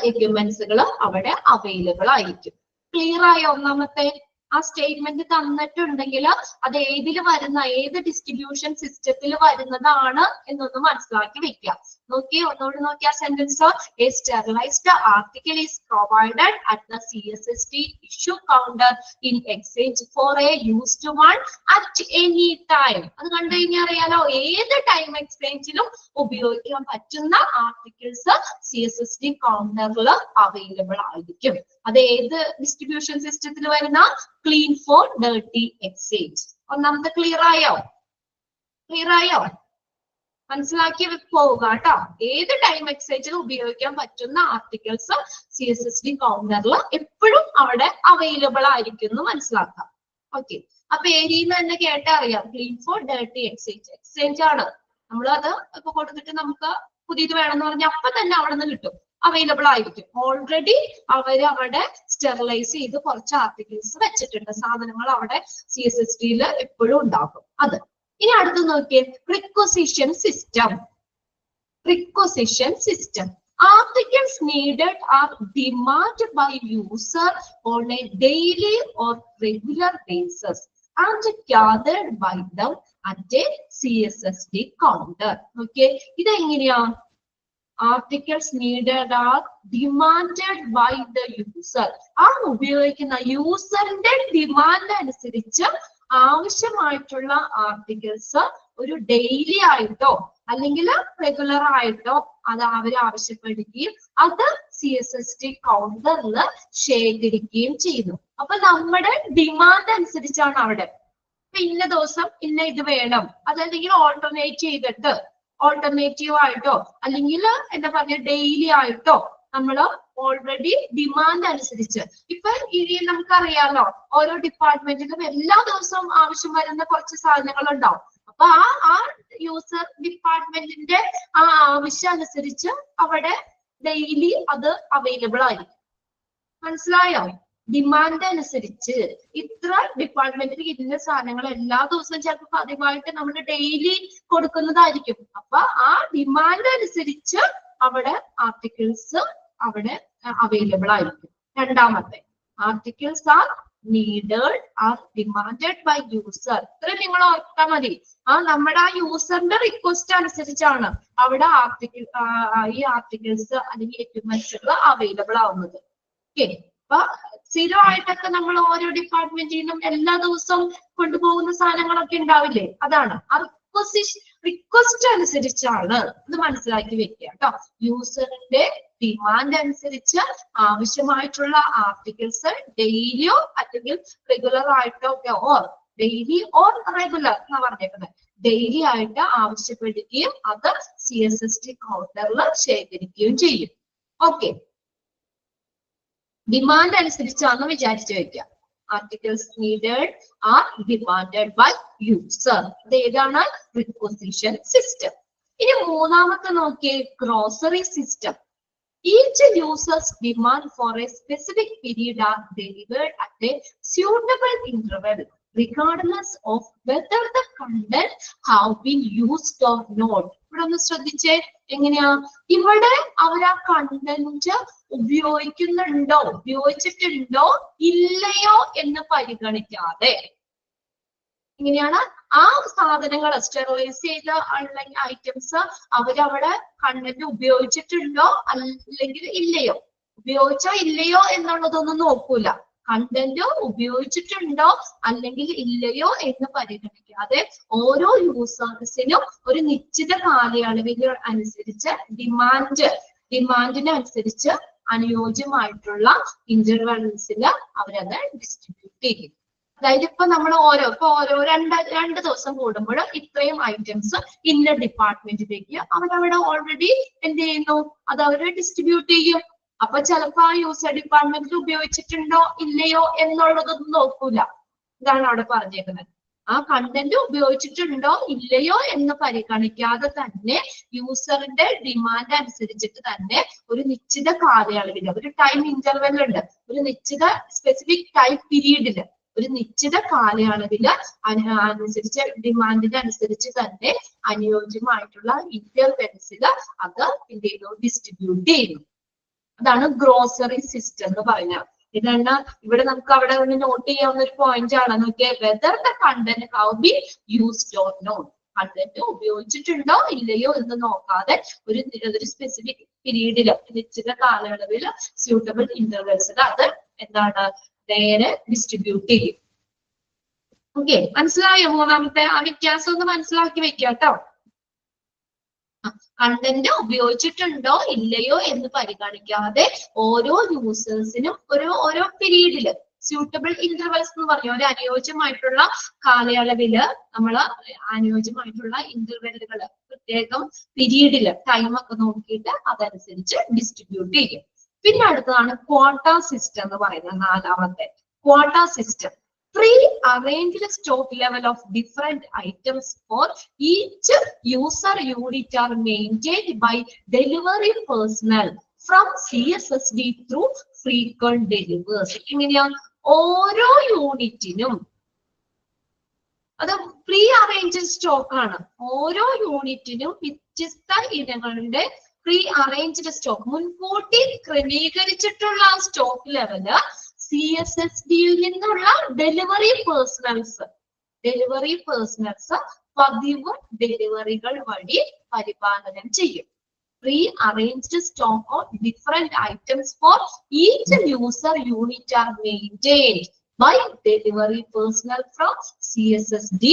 എക്യുപ്മെന്റ്സുകൾ അവിടെ അവൈലബിൾ ആയിരിക്കും. ക്ലിയർ ആയോ? ഒന്നാമത്തെ ആ സ്റ്റേറ്റ്മെന്റ് തന്നിട്ടുണ്ടെങ്കിൽ അത് ഏതിൽ വരുന്ന, ഏത് ഡിസ്ട്രിബ്യൂഷൻ സിസ്റ്റത്തിൽ വരുന്നതാണ് എന്നൊന്ന് മനസ്സിലാക്കി വെക്കുക. നോക്കി ഒന്നുകൂടി നോക്കിയ sentence, a sterilized article is provided at the CSSD issue counter in exchange for a used one at any time. അത് കണ്ടു കഴിഞ്ഞാൽ അറിയാലോ, ഏത് ടൈം എക്സ്ചേഞ്ചിലും ഉപയോഗിക്കാൻ പറ്റുന്ന ആർട്ടിക്കിൾസ് CSSD കൗണ്ടറിൽ അവൈലബിൾ ആയിരിക്കും. അത് ഏത് ഡിസ്ട്രിബ്യൂഷൻ സിസ്റ്റത്തിൽ വരുന്ന? Clean for dirty exchange. ഒന്നാമത്തെ ക്ലിയർ ആയോ? ക്ലിയർ ആയോ? മനസ്സിലാക്കി പോവുക കേട്ടോ. ഏത് ടൈം എക്സ്ചേഞ്ചിലും ഉപയോഗിക്കാൻ പറ്റുന്ന ആർട്ടിക്കിൾസ് CSSD കൗണ്ടറിൽ എപ്പോഴും അവിടെ അവൈലബിൾ ആയിരിക്കും എന്ന് മനസ്സിലാക്കാം. ഓക്കെ, അപ്പൊ ഏരിയയിൽ തന്നെ കേട്ടാ അറിയാം, clean for dirty exchange. Exchange ആണ്, നമ്മൾ അത് ഇപ്പൊ കൊടുത്തിട്ട് നമുക്ക് പുതിയത് വേണമെന്ന് പറഞ്ഞാൽ അപ്പൊ തന്നെ അവിടെ നിന്ന് കിട്ടും, അവൈലബിൾ ആയിരിക്കും. ഓൾറെഡി അവര് അവിടെ സ്റ്റെറിലൈസ് ചെയ്ത് കുറച്ച് ആർട്ടിക്കിൾസ് വെച്ചിട്ടുണ്ട്, സാധനങ്ങൾ അവിടെ CSSD എപ്പോഴും ഉണ്ടാകും. അത് ഇനി അടുത്ത് നോക്കിയേ, requisition system. Requisition system. Articles needed are demanded by user on a daily or regular basis and gathered by them at a CSSD counter. Okay, ഇതെങ്ങനെയാ? Articles needed are demanded by the user. ആ ഉപയോഗിക്കുന്ന യൂസറിന്റെ demand അനുസരിച്ച് ആവശ്യമായിട്ടുള്ള articles ഒരു daily ആയിട്ടോ അല്ലെങ്കിൽ regular ആയിട്ടോ അത് അവർ ആവശ്യപ്പെടുകയും അത് CSSD കൗണ്ടറിൽ ശേഖരിക്കുകയും ചെയ്യുന്നു. അപ്പൊ നമ്മുടെ ഡിമാൻഡ് അനുസരിച്ചാണ് അവിടെ ഇന്ന ദിവസം ഇന്ന ഇത് വേണം, അതല്ലെങ്കിൽ ഓൾട്ടർനേറ്റീവ് ആയിട്ടോ അല്ലെങ്കിൽ എന്താ പറയുക ഡെയിലി ആയിട്ടോ നമ്മൾ ഓൾറെഡി ഡിമാൻഡ് അനുസരിച്ച്, ഇപ്പൊ ഇനി നമുക്കറിയാലോ ഓരോ ഡിപ്പാർട്ട്മെന്റിലും എല്ലാ ദിവസവും ആവശ്യം വരുന്ന കുറച്ച് സാധനങ്ങൾ ഉണ്ടാവും. അപ്പൊ ആ യൂസർ ഡിപ്പാർട്ട്മെന്റിന്റെ ആ ആവശ്യം അനുസരിച്ച് അവിടെ ഡെയിലി അത് അവൈലബിൾ ആയിരിക്കും. മനസ്സിലായോ? ഡിമാൻഡ് അനുസരിച്ച് ഇത്ര ഡിപ്പാർട്ട്മെന്റിൽ ഇന്ന സാധനങ്ങൾ എല്ലാ ദിവസവും ചിലപ്പോൾ പതിവായിട്ട് നമ്മൾ ഡെയിലി കൊടുക്കുന്നതായിരിക്കും. അപ്പൊ ആ ഡിമാൻഡ് അനുസരിച്ച് അവിടെ ആർട്ടിക്കിൾസ് അവിടെ അവൈലബിൾ ആയിരിക്കും. രണ്ടാമത്തെ, articles are needed are demanded by user. ഇത്ര നിങ്ങൾ ഓർത്താൽ മതി. നമ്മുടെ ആ യൂസറിന്റെ റിക്വസ്റ്റ് അനുസരിച്ചാണ് അവിടെ ഈ ആർട്ടിക്കിൾസ് അല്ലെങ്കിൽ എക്യുപ്മെന്റ്സുകൾ അവൈലബിൾ ആവുന്നത്. ഓക്കെ, അപ്പൊ സ്ഥിരമായിട്ടൊക്കെ നമ്മൾ ഓരോ ഡിപ്പാർട്ട്മെന്റിൽ നിന്നും എല്ലാ ദിവസവും കൊണ്ടുപോകുന്ന സാധനങ്ങളൊക്കെ ഉണ്ടാവില്ലേ, അതാണ് ആ റിക്വസ്റ്റ് അനുസരിച്ചാണ്. ഇത് മനസ്സിലാക്കി വെക്കുക കേട്ടോ. യൂസറിന്റെ ഡിമാൻഡ് അനുസരിച്ച് ആവശ്യമായിട്ടുള്ള ആർട്ടിക്കിൾസ് ഡെയിലിയോ അല്ലെങ്കിൽ റെഗുലർ ആയിട്ടോ ഓർ ഡെയിലി ഓർ റെഗുലർ എന്നാ പറഞ്ഞേക്കുന്നത്, ഡെയിലി ആയിട്ട് ആവശ്യപ്പെടുകയും അത് CSSD കൗണ്ടറിൽ ശേഖരിക്കുകയും ചെയ്യും. ഓക്കെ, ഡിമാൻഡ് അനുസരിച്ചാണെന്ന് വിചാരിച്ചു വെക്കുക. Articles needed are demanded by user. ഇത് ഏതാണ്? Requisition system. ഇനി മൂന്നാമത്തെ നോക്കിയേ, grocery system. Each user's demand for a specific period are delivered at a suitable interval, regardless of whether the content have been used or not. ഇവിടെ ഒന്ന് ശ്രദ്ധിച്ചേ, എങ്ങനെയാ ഇവിടെ അവർ ആ കണ്ടന്റ് ഉപയോഗിച്ചിട്ടുണ്ടോ ഇല്ലയോ എന്ന് പരിഗണിക്കാതെ ഇങ്ങനെയാണ് ആ സാധനങ്ങൾ സ്റ്റെറിലൈസ് ചെയ്ത അല്ലെങ്കിൽ ഐറ്റംസ് അവരവിടെ കണ്ടന്റ് ഉപയോഗിച്ചിട്ടുണ്ടോ അല്ലെങ്കിൽ ഇല്ലയോ, ഉപയോഗിച്ചോ ഇല്ലയോ എന്നുള്ളതൊന്നും നോക്കൂല. കണ്ടന്റ് ഉപയോഗിച്ചിട്ടുണ്ടോ അല്ലെങ്കിൽ ഇല്ലയോ എന്ന് പരിഗണിക്കാതെ ഓരോ യൂസേഴ്സിനും ഒരു നിശ്ചിത കാലയളവിന് അനുസരിച്ച് ഡിമാൻഡിനനുസരിച്ച് അനുയോജ്യമായിട്ടുള്ള ഇന്റർവെൽസിൽ അവരത് ഡിസ്ട്രിബ്യൂട്ട് ചെയ്യും. അതായത് ഇപ്പൊ നമ്മൾ ഓരോ രണ്ട് ദിവസം കൂടുമ്പോൾ ഇത്രയും ഐറ്റംസ് ഇന്ന ഡിപ്പാർട്ട്മെന്റിലേക്ക് അവരവിടെ ഓൾറെഡി എന്ത് ചെയ്യുന്നു, അത് അവര് ഡിസ്ട്രിബ്യൂട്ട് ചെയ്യും. അപ്പൊ ചിലപ്പോ ആ യൂസർ ഡിപ്പാർട്ട്മെന്റിൽ ഉപയോഗിച്ചിട്ടുണ്ടോ ഇല്ലയോ എന്നുള്ളതൊന്നും നോക്കൂല. ഇതാണ് അവിടെ പറഞ്ഞേക്കുന്നത്. ആ കണ്ടന്റ് ഉപയോഗിച്ചിട്ടുണ്ടോ ഇല്ലയോ എന്ന് പരിഗണിക്കാതെ തന്നെ യൂസറിന്റെ ഡിമാൻഡ് അനുസരിച്ചിട്ട് തന്നെ ഒരു നിശ്ചിത കാലയളവിൽ ഒരു ടൈം ഇന്റർവെൽ ഉണ്ട്, ഒരു നിശ്ചിത സ്പെസിഫിക് ടൈം പീരീഡില് ഒരു നിശ്ചിത കാലയളവില് അനുസരിച്ച് ഡിമാൻഡിന് അനുസരിച്ച് തന്നെ അനുയോജ്യമായിട്ടുള്ള ഇന്റർവെൽസിൽ അത് എന്ത് ചെയ്യുന്നു, ഡിസ്ട്രിബ്യൂട്ട് ചെയ്യുന്നു. അതാണ് ഗ്രോസറി സിസ്റ്റം എന്ന് പറഞ്ഞാൽ. ഇതാണ് ഇവിടെ നമുക്ക് അവിടെ ഒന്ന് നോട്ട് ചെയ്യാവുന്ന ഒരു പോയിന്റ് ആണ്. നോക്കിയേ, whether the content how be used or not, content ഉപയോഗിച്ചിട്ടുണ്ടോ ഇല്ലയോ എന്ന് നോക്കാതെ ഒരു സ്പെസിഫിക് പീരീഡില് നിശ്ചിത കാലയളവിൽ സ്യൂട്ടബിൾ ഇന്റർവെൽസിൽ അത് എന്താണ് നേരെ ഡിസ്ട്രിബ്യൂട്ട് ചെയ്യും. ഓക്കെ, മനസ്സിലായോ? മൂന്നാമത്തെ ആ വ്യത്യാസം ഒന്ന് മനസ്സിലാക്കി വെക്കാം കേട്ടോ. കണ്ടന്റ് ഉപയോഗിച്ചിട്ടുണ്ടോ ഇല്ലയോ എന്ന് പരിഗണിക്കാതെ ഓരോ യൂസേഴ്സിനും ഓരോ പീരീഡില് സ്യൂട്ടബിൾ ഇന്റർവെൽസ് എന്ന് പറഞ്ഞ ഒരു അനുയോജ്യമായിട്ടുള്ള കാലയളവില് നമ്മൾ അനുയോജ്യമായിട്ടുള്ള ഇന്റർവെല്ലുകൾ പ്രത്യേകം പീരീഡില് ടൈമൊക്കെ നോക്കിയിട്ട് അതനുസരിച്ച് ഡിസ്ട്രിബ്യൂട്ട് ചെയ്യും. പിന്നെ അടുത്തതാണ് ക്വാട്ട സിസ്റ്റം എന്ന് പറയുന്നത്. നാലാമത്തെ quota system. Pre-arranged stock level of different items for each user unit are maintained by delivery personnel from CSSD through frequent deliveries. എങ്ങനെയാണ്? ഓരോ യൂണിറ്റിനും അത് പ്രീ അറേഞ്ച്ഡ് സ്റ്റോക്ക് ആണ്. ഓരോ യൂണിറ്റിനും വ്യത്യസ്ത ഇനങ്ങളുടെ പ്രീ അറേഞ്ച്ഡ് സ്റ്റോക്ക്, മുൻകൂട്ടി ക്രമീകരിച്ചിട്ടുള്ള സ്റ്റോക്ക് ലെവല് CSSDയിൽ നിന്നുള്ള ഡെലിവറി പേഴ്സണൽസ് പതിവ് ഡെലിവറികൾ വഴി പരിപാലനം ചെയ്യും. Pre arranged stock of different items for each user unit R maintained by delivery personnel from CSSD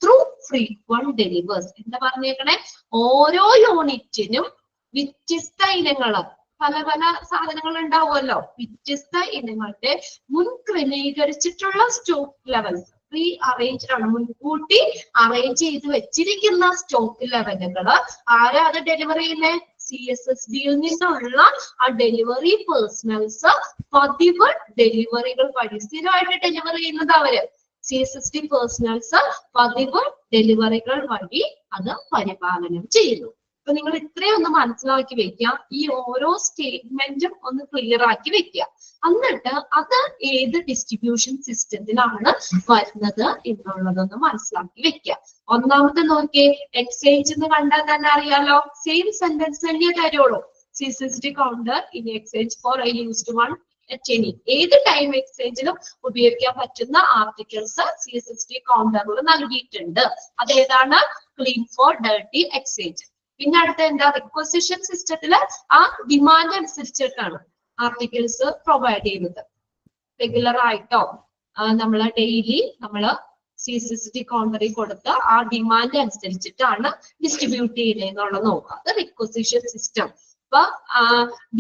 through frequent deliveries. എന്താ പറഞ്ഞേക്കണേ? ഓരോ യൂണിറ്റിനും വ്യത്യസ്ത ഇനങ്ങള്, പല പല സാധനങ്ങൾ ഉണ്ടാവുമല്ലോ, വ്യത്യസ്ത ഇനങ്ങളുടെ മുൻ ക്രമീകരിച്ചിട്ടുള്ള സ്റ്റോക്ക് ലെവൽസ്, പ്രീ അറേഞ്ച്ഡ് ആണ്, മുൻകൂട്ടി അറേഞ്ച് ചെയ്ത് വെച്ചിരിക്കുന്ന സ്റ്റോക്ക് ലെവലുകള് ആരാ അത് ഡെലിവറി ചെയ്യുന്നത്? CSSDയിൽ നിന്നുള്ള ആ ഡെലിവറി പേഴ്സണൽസ് പതിവ് ഡെലിവറികൾ വഴി, സ്ഥിരമായിട്ട് ഡെലിവറി ചെയ്യുന്നത് അവര് CSSD പേഴ്സണൽസ് പതിവ് ഡെലിവറികൾ വഴി അത് പരിപാലനം ചെയ്യുന്നു. അപ്പൊ നിങ്ങൾ ഇത്രയും ഒന്ന് മനസ്സിലാക്കി വെക്കുക. ഈ ഓരോ സ്റ്റേറ്റ്മെന്റും ഒന്ന് ക്ലിയർ ആക്കി വെക്കുക. എന്നിട്ട് അത് ഏത് ഡിസ്ട്രിബ്യൂഷൻ സിസ്റ്റത്തിലാണ് വരുന്നത് എന്നുള്ളതൊന്ന് മനസ്സിലാക്കി വെക്കുക. ഒന്നാമത്തെ നോക്കിയേ, എക്സ്ചേഞ്ച് എന്ന് കണ്ടാൽ തന്നെ അറിയാലോ, സെയിം സെന്റൻസ് തന്നെ തരുള്ളൂ. CSSD counter in exchange for a used one at any. ഏത് ടൈം എക്സ്ചേഞ്ചിലും ഉപയോഗിക്കാൻ പറ്റുന്ന ആർട്ടിക്കിൾസ് CSSD കൗണ്ടറിൽ നൽകിയിട്ടുണ്ട്. അതേതാണ്? Clean for dirty exchange. പിന്നെ അടുത്ത എന്താ? റിക്വസിഷൻ സിസ്റ്റത്തില് ആ ഡിമാൻഡ് അനുസരിച്ചിട്ടാണ് ആർട്ടിക്കിൾസ് പ്രൊവൈഡ് ചെയ്യുന്നത്. റെഗുലർ ആയിട്ടോ നമ്മള് ഡെയിലി നമ്മള് CSSD കൗണ്ടറിൽ കൊടുത്ത് ആ ഡിമാൻഡ് അനുസരിച്ചിട്ടാണ് ഡിസ്ട്രിബ്യൂട്ട് ചെയ്യുന്നത് എന്നുള്ളത് നോക്കുക. അത് റിക്വസിഷൻ സിസ്റ്റം. അപ്പൊ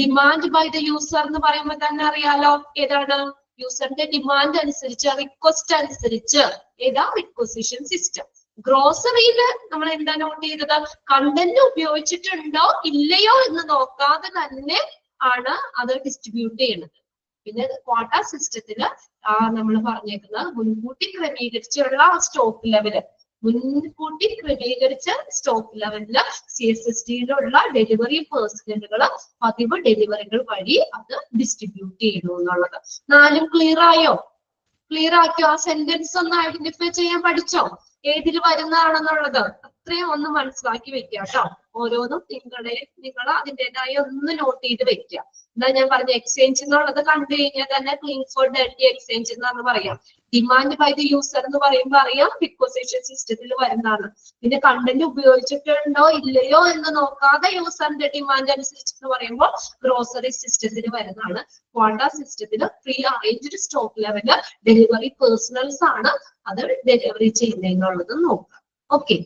ഡിമാൻഡ് ബൈ ദ യൂസർ എന്ന് പറയുമ്പോൾ തന്നെ അറിയാലോ ഏതാണ്? യൂസറിന്റെ ഡിമാൻഡ് അനുസരിച്ച്, റിക്വസ്റ്റ് അനുസരിച്ച് ഏതാ? Requisition system. ഗ്രോസറിയില് നമ്മൾ എന്താ നോട്ട് ചെയ്തത്? കണ്ടന്റ് ഉപയോഗിച്ചിട്ടുണ്ടോ ഇല്ലയോ എന്ന് നോക്കാതെ തന്നെ ആണ് അത് ഡിസ്ട്രിബ്യൂട്ട് ചെയ്യുന്നത്. പിന്നെ ക്വാട്ട സിസ്റ്റത്തില് നമ്മൾ പറഞ്ഞേക്കുന്നത് മുൻകൂട്ടി ക്രമീകരിച്ചുള്ള സ്റ്റോക്ക് ലെവല്, മുൻകൂട്ടി ക്രമീകരിച്ച സ്റ്റോക്ക് ലെവലില് CSSDയിലുള്ള ഡെലിവറി പേഴ്സണലുകൾ പതിവ് ഡെലിവറികൾ വഴി അത് ഡിസ്ട്രിബ്യൂട്ട് ചെയ്യുന്നു എന്നുള്ളത്. നാലും ക്ലിയർ ആയോ? ക്ലിയർ ആക്കിയോ? ആ സെന്റൻസ് ഒന്ന് ഐഡന്റിഫൈ ചെയ്യാൻ പഠിച്ചോ? ഏതിൽ വരുന്നതാണെന്നുള്ളത് അത്രയും ഒന്ന് മനസ്സിലാക്കി വെക്കുക കേട്ടോ. ഓരോന്നും നിങ്ങൾ അതിൻ്റെതായ ഒന്ന് നോട്ട് ചെയ്ത് വെക്കുക. എന്താ ഞാൻ പറഞ്ഞ? എക്സ്ചേഞ്ച് എന്നുള്ളത് കണ്ടു കഴിഞ്ഞാൽ തന്നെ ക്ലീൻ ഫോർ ഡർട്ടി എക്സ്ചേഞ്ച് എന്നാണ് പറയാം. ഡിമാൻഡ് ബൈ ദ യൂസർ എന്ന് പറയുമ്പോൾ അറിയാം റിക്വസിഷൻ സിസ്റ്റത്തിൽ വരുന്നതാണ്. പിന്നെ കണ്ടന്റ് ഉപയോഗിച്ചിട്ടുണ്ടോ ഇല്ലയോ എന്ന് നോക്കാതെ യൂസറിന്റെ ഡിമാൻഡ് അനുസരിച്ച് പറയുമ്പോൾ ഗ്രോസറി സിസ്റ്റത്തിൽ വരുന്നതാണ്. ക്വാട്ട സിസ്റ്റത്തിൽ pre arranged stock level delivery personnels ആണ് അത് ഡെലിവറി ചെയ്യുന്നതെന്നുള്ളത് നോക്കുക. ഓക്കെ,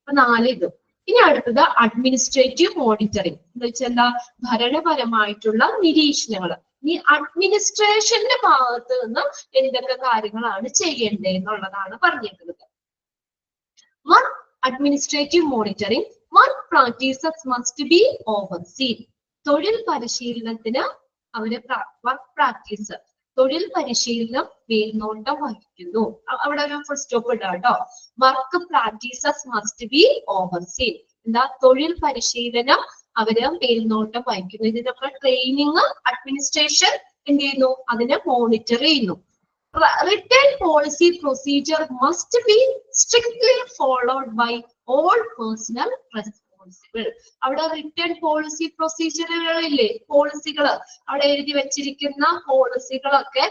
അപ്പൊ 4 ഇത്. ഇനി അടുത്തത് അഡ്മിനിസ്ട്രേറ്റീവ് മോണിറ്ററിംഗ് എന്ന് വെച്ചാൽ എന്താ? ഭരണപരമായിട്ടുള്ള നിരീക്ഷണങ്ങൾ. ഈ അഡ്മിനിസ്ട്രേഷന്റെ ഭാഗത്ത് നിന്ന് എന്തൊക്കെ കാര്യങ്ങളാണ് ചെയ്യേണ്ടത് എന്നുള്ളതാണ് പറഞ്ഞിരിക്കുന്നത്. One administrative monitoring. Work practices must be overseen. തൊഴിൽ പരിശീലനത്തിന് അവര് വർക്ക് പ്രാക്ടീസ് തൊഴിൽ പരിശീലനം മേൽനോട്ടം വഹിക്കുന്നു. അവിടെ ഒരു ഫുൾ സ്റ്റോപ്പ് ഇടാം കേട്ടോ. Work practices must be overseen. എന്താ തൊഴിൽ പരിശീലനം അവര് മേൽനോട്ടം വഹിക്കുന്നു. ഇതിനൊക്കെ ട്രെയിനിങ് അഡ്മിനിസ്ട്രേഷൻ എന്ത് ചെയ്യുന്നു, അതിനെ മോണിറ്റർ ചെയ്യുന്നു. Written policy procedure must be strictly followed by all personnel responsible. അവിടെ റിട്ടേൺ പോളിസി പ്രൊസീജിയറുകളില്ലേ, പോളിസികൾ അവിടെ എഴുതി വെച്ചിരിക്കുന്ന പോളിസികളൊക്കെ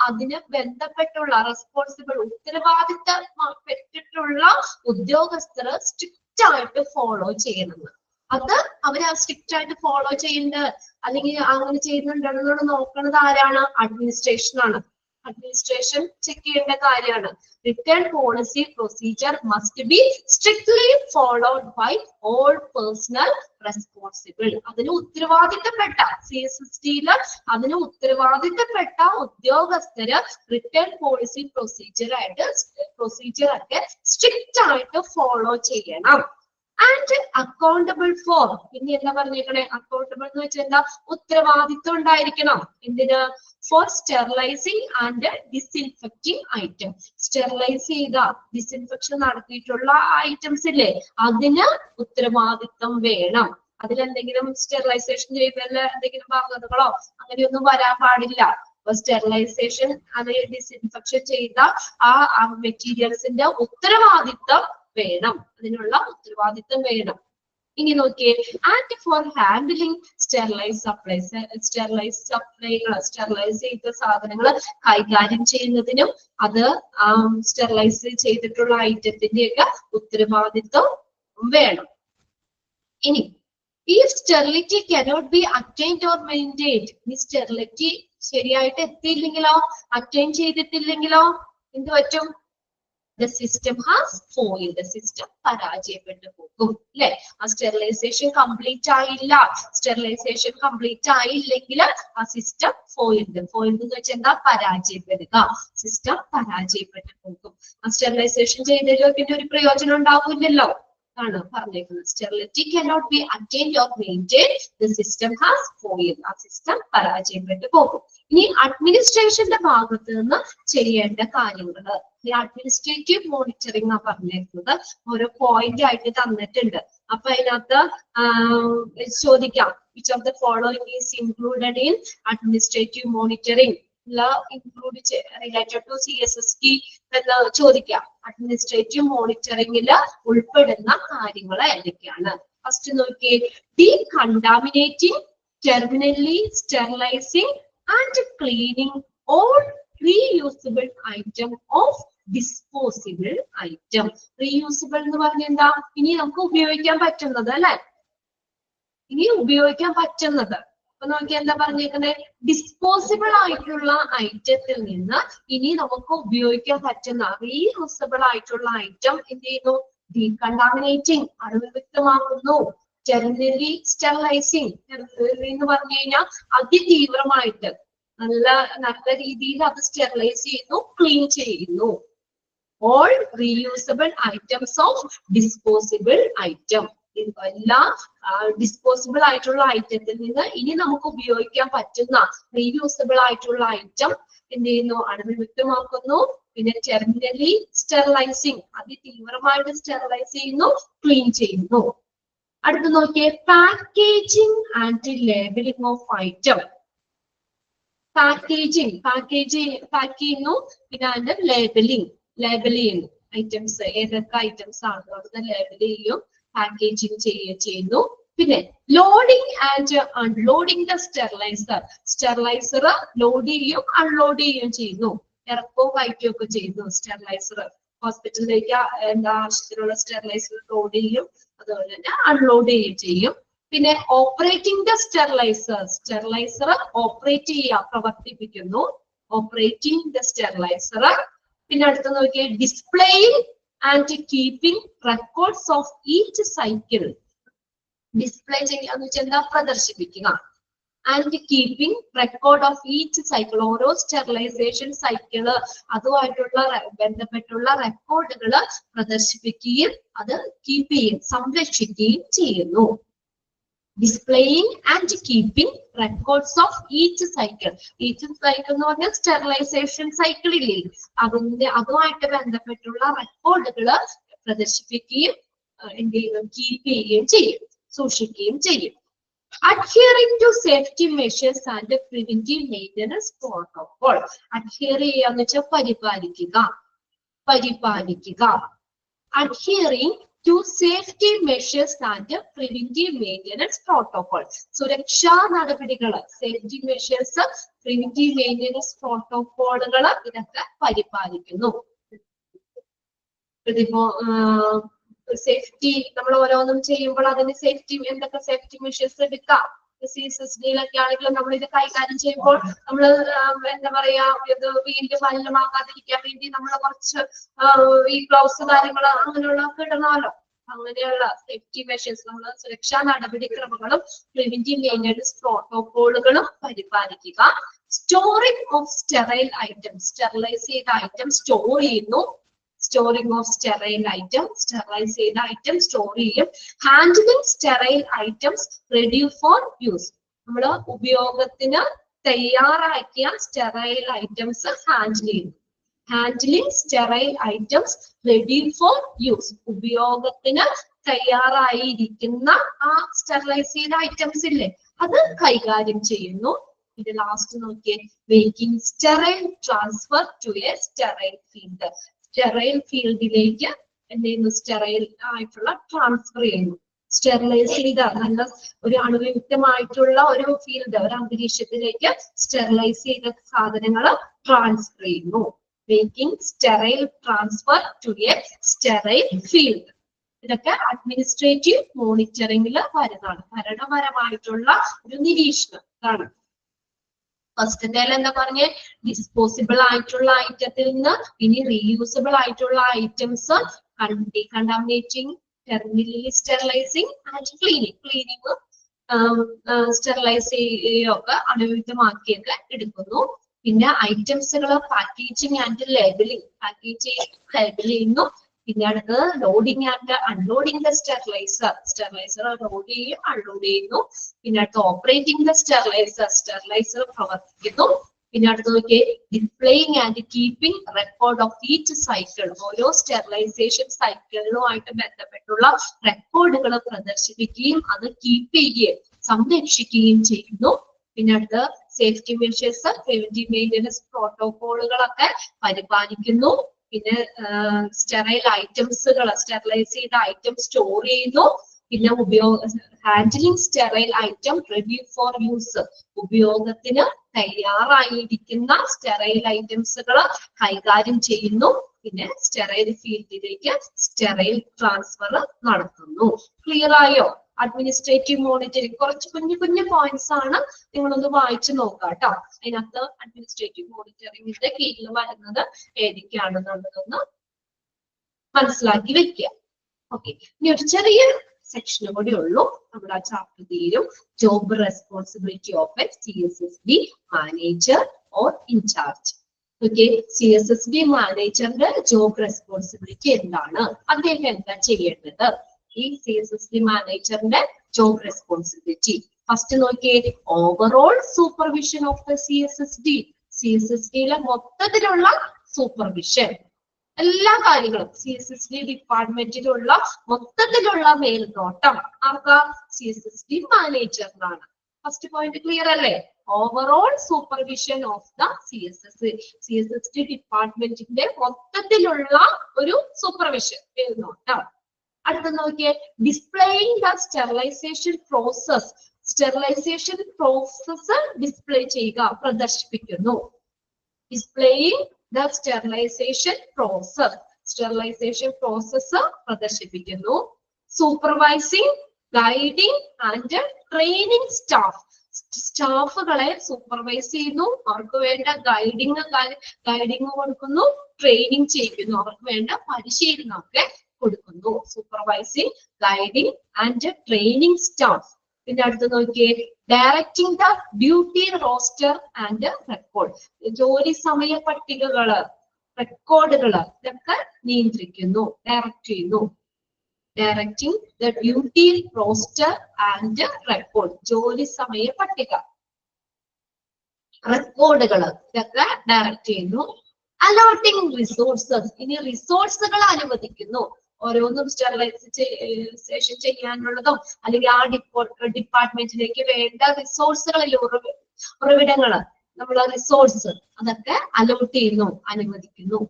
അതിന് ബന്ധപ്പെട്ടുള്ള റെസ്പോൺസിബിൾ ഉത്തരവാദിത്തപ്പെട്ടിട്ടുള്ള ഉദ്യോഗസ്ഥർ സ്ട്രിക്റ്റ് ആയിട്ട് ഫോളോ ചെയ്യണം. അത് അവര് സ്ട്രിക്റ്റ് ആയിട്ട് ഫോളോ ചെയ്യുന്നത് അല്ലെങ്കിൽ അങ്ങനെ ചെയ്യുന്നുണ്ടെന്നുള്ളത് നോക്കുന്നത് ആരാണ്? അഡ്മിനിസ്ട്രേഷൻ ആണ്. അഡ്മിനിസ്ട്രേഷൻ ചെക്ക് ചെയ്യേണ്ട കാര്യമാണ്. Return policy procedure must be strictly followed by all personnel responsible. അതിന് ഉത്തരവാദിത്തപ്പെട്ട CSST-യില് അതിന് ഉത്തരവാദിത്തപ്പെട്ട ഉദ്യോഗസ്ഥര് റിട്ടേൺ പോളിസി പ്രൊസീജിയർ ഒക്കെ സ്ട്രിക്റ്റ് ആയിട്ട് ഫോളോ ചെയ്യണം. ആൻഡ് അക്കൗണ്ടബിൾ ഫോർ, പിന്നെ എന്താ പറഞ്ഞേക്കണേ, അക്കൗണ്ടബിൾ എന്ന് വെച്ചാൽ എന്താ, ഉത്തരവാദിത്വം ഉണ്ടായിരിക്കണം. എന്തിന്? For sterilizing and disinfecting item. Sterilize ചെയ്ത ഡിസ്ഇൻഫെക്ഷൻ നടത്തിയിട്ടുള്ള ഐറ്റംസ് ഇല്ലേ, അതിന് ഉത്തരവാദിത്വം വേണം. അതിലെന്തെങ്കിലും സ്റ്റെറിലൈസേഷൻ ചെയ്തല്ല എന്തെങ്കിലും ഭാഗതകളോ അങ്ങനെയൊന്നും വരാൻ പാടില്ല. അപ്പൊ സ്റ്റെറിലൈസേഷൻ അത് ഡിസ്ഇൻഫെക്ഷൻ ചെയ്ത ആ മെറ്റീരിയൽസിന്റെ ഉത്തരവാദിത്വം വേണം, അതിനുള്ള ഉത്തരവാദിത്വം വേണം. ഇനി നോക്കിയേ, and for handling sterilize supplies, sterilize ചെയ്ത സാധനങ്ങൾ കൈകാര്യം ചെയ്യുന്നതിനും അത് സ്റ്റെറിലൈസ് ചെയ്തിട്ടുള്ള ഐറ്റത്തിന്റെയൊക്കെ ഉത്തരവാദിത്വം വേണം. ഇനി ഈ sterility cannot be attained or maintained, ഈ സ്റ്റെറിലിറ്റി ശരിയായിട്ട് എത്തിയില്ലെങ്കിലോ അറ്റൈൻ ചെയ്തിട്ടില്ലെങ്കിലോ എന്ത് പറ്റും? The system has failed. System പരാജയപ്പെട്ടു പോകും അല്ലെ? ആ സ്റ്റെറിലൈസേഷൻ കംപ്ലീറ്റ് ആയില്ല, സ്റ്റെറിലൈസേഷൻ കംപ്ലീറ്റ് ആയില്ലെങ്കിൽ ആ സിസ്റ്റം ഫോയിൽഡ് എന്ന് വെച്ചാൽ എന്താ? പരാജയപ്പെടുക. സിസ്റ്റം പരാജയപ്പെട്ടു പോകും. ആ സ്റ്റെറിലൈസേഷൻ ചെയ്തതിലോ പിന്നെ ഒരു പ്രയോജനം ഉണ്ടാവില്ലല്ലോ ആണ് പറഞ്ഞേക്കുന്നത്. Sterility cannot be attained or maintained, the system has failed. ആ സിസ്റ്റം പരാജയപ്പെട്ടു പോകും. ഇനി അഡ്മിനിസ്ട്രേഷന്റെ ഭാഗത്ത് നിന്ന് ചെയ്യേണ്ട കാര്യങ്ങൾ, ഈ അഡ്മിനിസ്ട്രേറ്റീവ് മോണിറ്ററിംഗ് ആ പറഞ്ഞേക്കുന്നത് ഓരോ പോയിന്റ് ആയിട്ട് തന്നിട്ടുണ്ട്. അപ്പൊ അതിനകത്ത് ചോദിക്കാം, which of the following is included in administrative monitoring? Include related to CSST എന്ന് ചോദിക്കാം. അഡ്മിനിസ്ട്രേറ്റീവ് മോണിറ്ററിംഗിൽ ഉൾപ്പെടുന്ന കാര്യങ്ങൾ ഏതൊക്കെയാണ്? ഫസ്റ്റ് നോക്കിയേ, decontaminating, terminally sterilizing and cleaning all reusable item of disposable item. Reusable എന്ന് പറഞ്ഞാൽ എന്താ? ഇനി നമുക്ക് ഉപയോഗിക്കാൻ പറ്റുന്നത് അല്ലെ, ഇനി ഉപയോഗിക്കാൻ പറ്റുന്നത്. അപ്പൊ നോക്കി എന്താ പറഞ്ഞേക്കുന്നത്? ഡിസ്പോസിബിൾ ആയിട്ടുള്ള ഐറ്റത്തിൽ നിന്ന് ഇനി നമുക്ക് ഉപയോഗിക്കാൻ പറ്റുന്ന റീയൂസബിൾ ആയിട്ടുള്ള ഐറ്റം എന്ത് ചെയ്യുന്നു? ഡീകണ്ടാമിനേറ്റിംഗ്, അണുവിമുക്തമാക്കുന്നു. ടെർമിനലി സ്റ്റെറിലൈസിംഗ്, എന്ന് പറഞ്ഞു കഴിഞ്ഞാൽ അതിതീവ്രമായിട്ട് നല്ല രീതിയിൽ അത് സ്റ്റെറിലൈസ് ചെയ്യുന്നു, ക്ലീൻ ചെയ്യുന്നു. All reusable items of disposable item, എല്ലാ ഡിസ്പോസിബിൾ ആയിട്ടുള്ള ഐറ്റത്തിൽ നിന്ന് ഇനി നമുക്ക് ഉപയോഗിക്കാൻ പറ്റുന്ന റീയൂസബിൾ ആയിട്ടുള്ള ഐറ്റം എന്ത് ചെയ്യുന്നു? അണുവിമുക്തമാക്കുന്നു. പിന്നെ ടെർമിനലി സ്റ്റെറിലൈസിംഗ്, അതിതീവ്രമായിട്ട് സ്റ്റെറിലൈസ് ചെയ്യുന്നു, ക്ലീൻ ചെയ്യുന്നു. അടുത്ത് നോക്കിയേ, packaging and labelling of item. Pack ചെയ്യുന്നു, പിന്നെ അതിന്റെ ലേബൽ ചെയ്യുന്നു. ഐറ്റംസ് ഏതൊക്കെ ഐറ്റംസ് ആണ് അവിടുത്തെ ലേബൽ ചെയ്യും, പാക്കേജിങ് ചെയ്യുന്നു. പിന്നെ loading and unloading the steriliser load ചെയ്യും അൺലോഡ് ചെയ്യുകയും ചെയ്യുന്നു. ഇറക്കവും കയറ്റുകയും ഒക്കെ ചെയ്യുന്നു സ്റ്റെറിലൈസർ. ഹോസ്പിറ്റലിലേക്ക് ആവശ്യത്തിനുള്ള സ്റ്റെറിലൈസർ ലോഡ് ചെയ്യും, അതുപോലെ തന്നെ അൺലോഡ് ചെയ്യുകയും ചെയ്യും. പിന്നെ ഓപ്പറേറ്റിംഗ് ദ സ്റ്റെറിലൈസർ ഓപ്പറേറ്റ് ചെയ്യുക, പ്രവർത്തിപ്പിക്കുന്നു. Operating the steriliser. പിന്നെ അടുത്ത നോക്കിയേ, displaying and keeping records of each cycle. Display ചെയ്യുക എന്ന് വെച്ചാൽ എന്താ? പ്രദർശിപ്പിക്കുക. And keeping record of each cycle, ഓരോ സ്റ്റെറിലൈസേഷൻ സൈക്കിള് അതുമായിട്ടുള്ള ബന്ധപ്പെട്ടുള്ള റെക്കോർഡുകൾ പ്രദർശിപ്പിക്കുകയും അത് കീപ്പ് ചെയ്യുകയും സംരക്ഷിക്കുകയും ചെയ്യുന്നു. Displaying and keeping records of each cycle. Each cycle എന്ന് പറഞ്ഞാൽ സ്റ്റെറിലൈസേഷൻ സൈക്കിൾ ഇല്ലേ, അതുമായിട്ട് ബന്ധപ്പെട്ടുള്ള റെക്കോർഡുകൾ പ്രദർശിപ്പിക്കുകയും എന്ത് ചെയ്യും, കീപ്പ് ചെയ്യുകയും ചെയ്യും, സൂക്ഷിക്കുകയും ചെയ്യും. Adhering to safety measures and preventive maintenance protocol. Adhere ചെയ്യാന്ന് വെച്ചാൽ പരിപാലിക്കുക, പരിപാലിക്കുക. Adhering to safety measures and preventive maintenance protocol. സുരക്ഷാ നടപടികൾ, സേഫ്റ്റി മെഷേഴ്സ്, പ്രിവെന്റീവ് മെയിൻ്റെനൻസ് പ്രോട്ടോകോളുകൾ ഇതൊക്കെ പരിപാലിക്കുന്നു. ഇതിപ്പോ സേഫ്റ്റി നമ്മൾ ഓരോന്നും ചെയ്യുമ്പോൾ അതിന് സേഫ്റ്റി എന്തൊക്കെ സേഫ്റ്റി മെഷേഴ്സ് എടുക്കാം. CSSD-യിലൊക്കെ ആണെങ്കിലും നമ്മൾ ഇത് കൈകാര്യം ചെയ്യുമ്പോൾ നമ്മൾ എന്താ പറയാ, ഇത് വീണ്ടും മലിനമാകാതിരിക്കാൻ വേണ്ടി നമ്മൾ കുറച്ച് ഈ ഗ്ലൗസ് കാര്യങ്ങൾ അങ്ങനെയുള്ള ഇടണമല്ലോ. അങ്ങനെയുള്ള സേഫ്റ്റി മെഷേഴ്സ്, നമ്മൾ സുരക്ഷാ നടപടിക്രമങ്ങളും പ്രിവെന്റീവ് മെയിൻ്റെനൻസ് പ്രോട്ടോകോളുകളും പരിപാലിക്കുക. Storing of sterile items, sterilise ചെയ്ത ഐറ്റം സ്റ്റോർ ചെയ്യുന്നു. Storing of sterile item, sterilize ചെയ്ത ഐറ്റം സ്റ്റോർ ചെയ്യും. Handling sterile items ready for use, നമ്മൾ ഉപയോഗത്തിന് തയ്യാറാക്കിയ സ്റ്റെറൈൽ ഐറ്റംസ് ഹാൻഡിൽ ചെയ്യുന്നു. Handling sterile items ready for use, ഉപയോഗത്തിന് തയ്യാറായിരിക്കുന്ന ആ സ്റ്റെറിലൈസ് ചെയ്ത ഐറ്റംസ് ഇല്ലേ, അത് കൈകാര്യം ചെയ്യുന്നു. ഇത് ലാസ്റ്റ് നോക്കിയേ, making sterile transfer to a sterile field. Sterile ഫീൽഡിലേക്ക് എന്ത് ചെയ്യുന്നു, സ്റ്റെറൈൽ ആയിട്ടുള്ള ട്രാൻസ്ഫർ ചെയ്യുന്നു. സ്റ്റെറിലൈസ് ചെയ്ത നല്ല ഒരു അണുവിമുക്തമായിട്ടുള്ള ഒരു ഫീൽഡ്, ഒരു അന്തരീക്ഷത്തിലേക്ക് സ്റ്റെറിലൈസ് ചെയ്ത സാധനങ്ങൾ ട്രാൻസ്ഫർ ചെയ്യുന്നു. Making sterile transfer to a sterile field. ഇതൊക്കെ അഡ്മിനിസ്ട്രേറ്റീവ് മോണിറ്ററിംഗിൽ വരുന്നതാണ്, ഭരണപരമായിട്ടുള്ള ഒരു നിരീക്ഷണം ആണ്. ഫസ്റ്റ് എന്താ പറഞ്ഞേ, ഡിസ്പോസിബിൾ ആയിട്ടുള്ള ഐറ്റത്തിൽ നിന്ന് ഇനി റീയൂസബിൾ ആയിട്ടുള്ള items decontaminating, terminally sterilizing and cleaning. Cleaning, sterilize ചെയ്യുകയൊക്കെ അണുവിമുക്തമാക്കിയൊക്കെ എടുക്കുന്നു. പിന്നെ ഐറ്റംസുകൾ packaging and labelling, package label ചെയ്യുന്നു. പിന്നെ അടുത്തത് loading and unloading the sterilizer, sterilizer load ചെയ്യും അൺലോഡ് ചെയ്യുന്നു. പിന്നെ അടുത്ത് ഓപ്പറേറ്റിംഗ് ദ സ്റ്റെറിലൈസർ, സ്റ്റെറിലൈസർ പ്രവർത്തിക്കുന്നു. പിന്നെ അടുത്ത് നോക്കിയേ, displaying and keeping record of each cycle, ഓരോ സ്റ്റെറിലൈസേഷൻ സൈക്കിളുമായിട്ട് ബന്ധപ്പെട്ടുള്ള റെക്കോർഡുകൾ പ്രദർശിപ്പിക്കുകയും അത് കീപ്പ് ചെയ്യുകയും സംരക്ഷിക്കുകയും ചെയ്യുന്നു. പിന്നെ അടുത്ത് സേഫ്റ്റി മെഷേഴ്സ്, പ്രിവെന്റീവ് മെയിൻ്റെനൻസ് പ്രോട്ടോകോളുകളൊക്കെ പരിപാലിക്കുന്നു. പിന്നെ സ്റ്റെറൈൽ ഐറ്റംസുകൾ, സ്റ്റെറിലൈസ് ചെയ്ത ഐറ്റം സ്റ്റോർ ചെയ്യുന്നു. പിന്നെ handling sterile item ready for use, ഉപയോഗത്തിന് തയ്യാറായിരിക്കുന്ന സ്റ്റെറൈൽ ഐറ്റംസുകൾ കൈകാര്യം ചെയ്യുന്നു. പിന്നെ സ്റ്റെറൈൽ ഫീൽഡിലേക്ക് സ്റ്റെറൈൽ ട്രാൻസ്ഫർ നടത്തുന്നു. ക്ലിയർ ആയോ? അഡ്മിനിസ്ട്രേറ്റീവ് മോണിറ്ററിംഗ് കുറച്ച് കുഞ്ഞു കുഞ്ഞു പോയിന്റ്സ് ആണ്, നിങ്ങളൊന്ന് വായിച്ചു നോക്കാം കേട്ടോ. അതിനകത്ത് അഡ്മിനിസ്ട്രേറ്റീവ് മോണിറ്ററിംഗിന്റെ കീഴിൽ വരുന്നത് ഏതൊക്കെയാണെന്നുള്ളതൊന്ന് മനസ്സിലാക്കി വെക്കുക. ഓക്കെ, ഇനി ഒരു ചെറിയ സെക്ഷനും കൂടി ഉള്ളൂ, നമ്മുടെ ആ ചാപ്റ്റർ തീരും. Job responsibility of a CSSD manager or incharge. Okay, CSSD മാനേജറിന്റെ ജോബ് റെസ്പോൺസിബിലിറ്റി എന്താണ്, അദ്ദേഹം എന്താ ചെയ്യേണ്ടത്? ഈ CSSD മാനേജറിന്റെ ജോബ് റെസ്പോൺസിബിലിറ്റി ഫസ്റ്റ് നോക്കിയേ, ഓവറോൾ സൂപ്പർവിഷൻ ഓഫ് ദ CSSD-യിലെ മൊത്തത്തിലുള്ള സൂപ്പർവിഷൻ, എല്ലാ കാര്യങ്ങളും CSSD ഡിപ്പാർട്ട്മെന്റിലുള്ള മൊത്തത്തിലുള്ള മേൽനോട്ടം ആർക്കാ? CSSD മാനേജറിനാണ്. ഫസ്റ്റ് പോയിന്റ് ക്ലിയർ അല്ലേ? Overall supervision of the CSSD ഡിപ്പാർട്ട്മെന്റിന്റെ മൊത്തത്തിലുള്ള ഒരു സൂപ്പർവിഷൻ, മേൽനോട്ടം. അടുത്ത നോക്കിയേ, displaying the sterilization process, sterilization process display ചെയ്യുക, പ്രദർശിപ്പിക്കുന്നു. Displaying the sterilization process, sterilization process പ്രദർശിപ്പിക്കുന്നു. Supervising, guiding and training staff, സ്റ്റാഫുകളെ സൂപ്പർവൈസ് ചെയ്യുന്നു, അവർക്ക് വേണ്ട ഗൈഡിങ് കൊടുക്കുന്നു, ട്രെയിനിങ് ചെയ്യിക്കുന്നു, അവർക്ക് വേണ്ട പരിശീലനമൊക്കെ കൊടുക്കുന്നു. Supervising, guiding and training staff. പിന്നെ അടുത്ത് നോക്കിയേ, directing the duty roster and record, ജോലി സമയ പട്ടികകള്, റെക്കോർഡുകള് ഇതൊക്കെ നിയന്ത്രിക്കുന്നു, ഡയറക്റ്റ് ചെയ്യുന്നു. Directing the duty roster and record. ജോലി സമയ പട്ടിക, റെക്കോർഡുകൾ ഇതൊക്കെ ഡയറക്റ്റ് ചെയ്യുന്നു. അലോട്ടിംഗ് റിസോഴ്സസ്, ഇനി റിസോഴ്സുകൾ അനുവദിക്കുന്നു. ഓരോന്നും സ്റ്റെറിലൈസേഷൻ ചെയ്യാനുള്ളതോ അല്ലെങ്കിൽ ആ ഡിപ്പാർട്ട്മെന്റിലേക്ക് വേണ്ട റിസോഴ്സുകളിൽ ഉറവിടങ്ങള് നമ്മൾ റിസോഴ്സ് അതൊക്കെ അലോട്ട് ചെയ്യുന്നു, അനുവദിക്കുന്നു.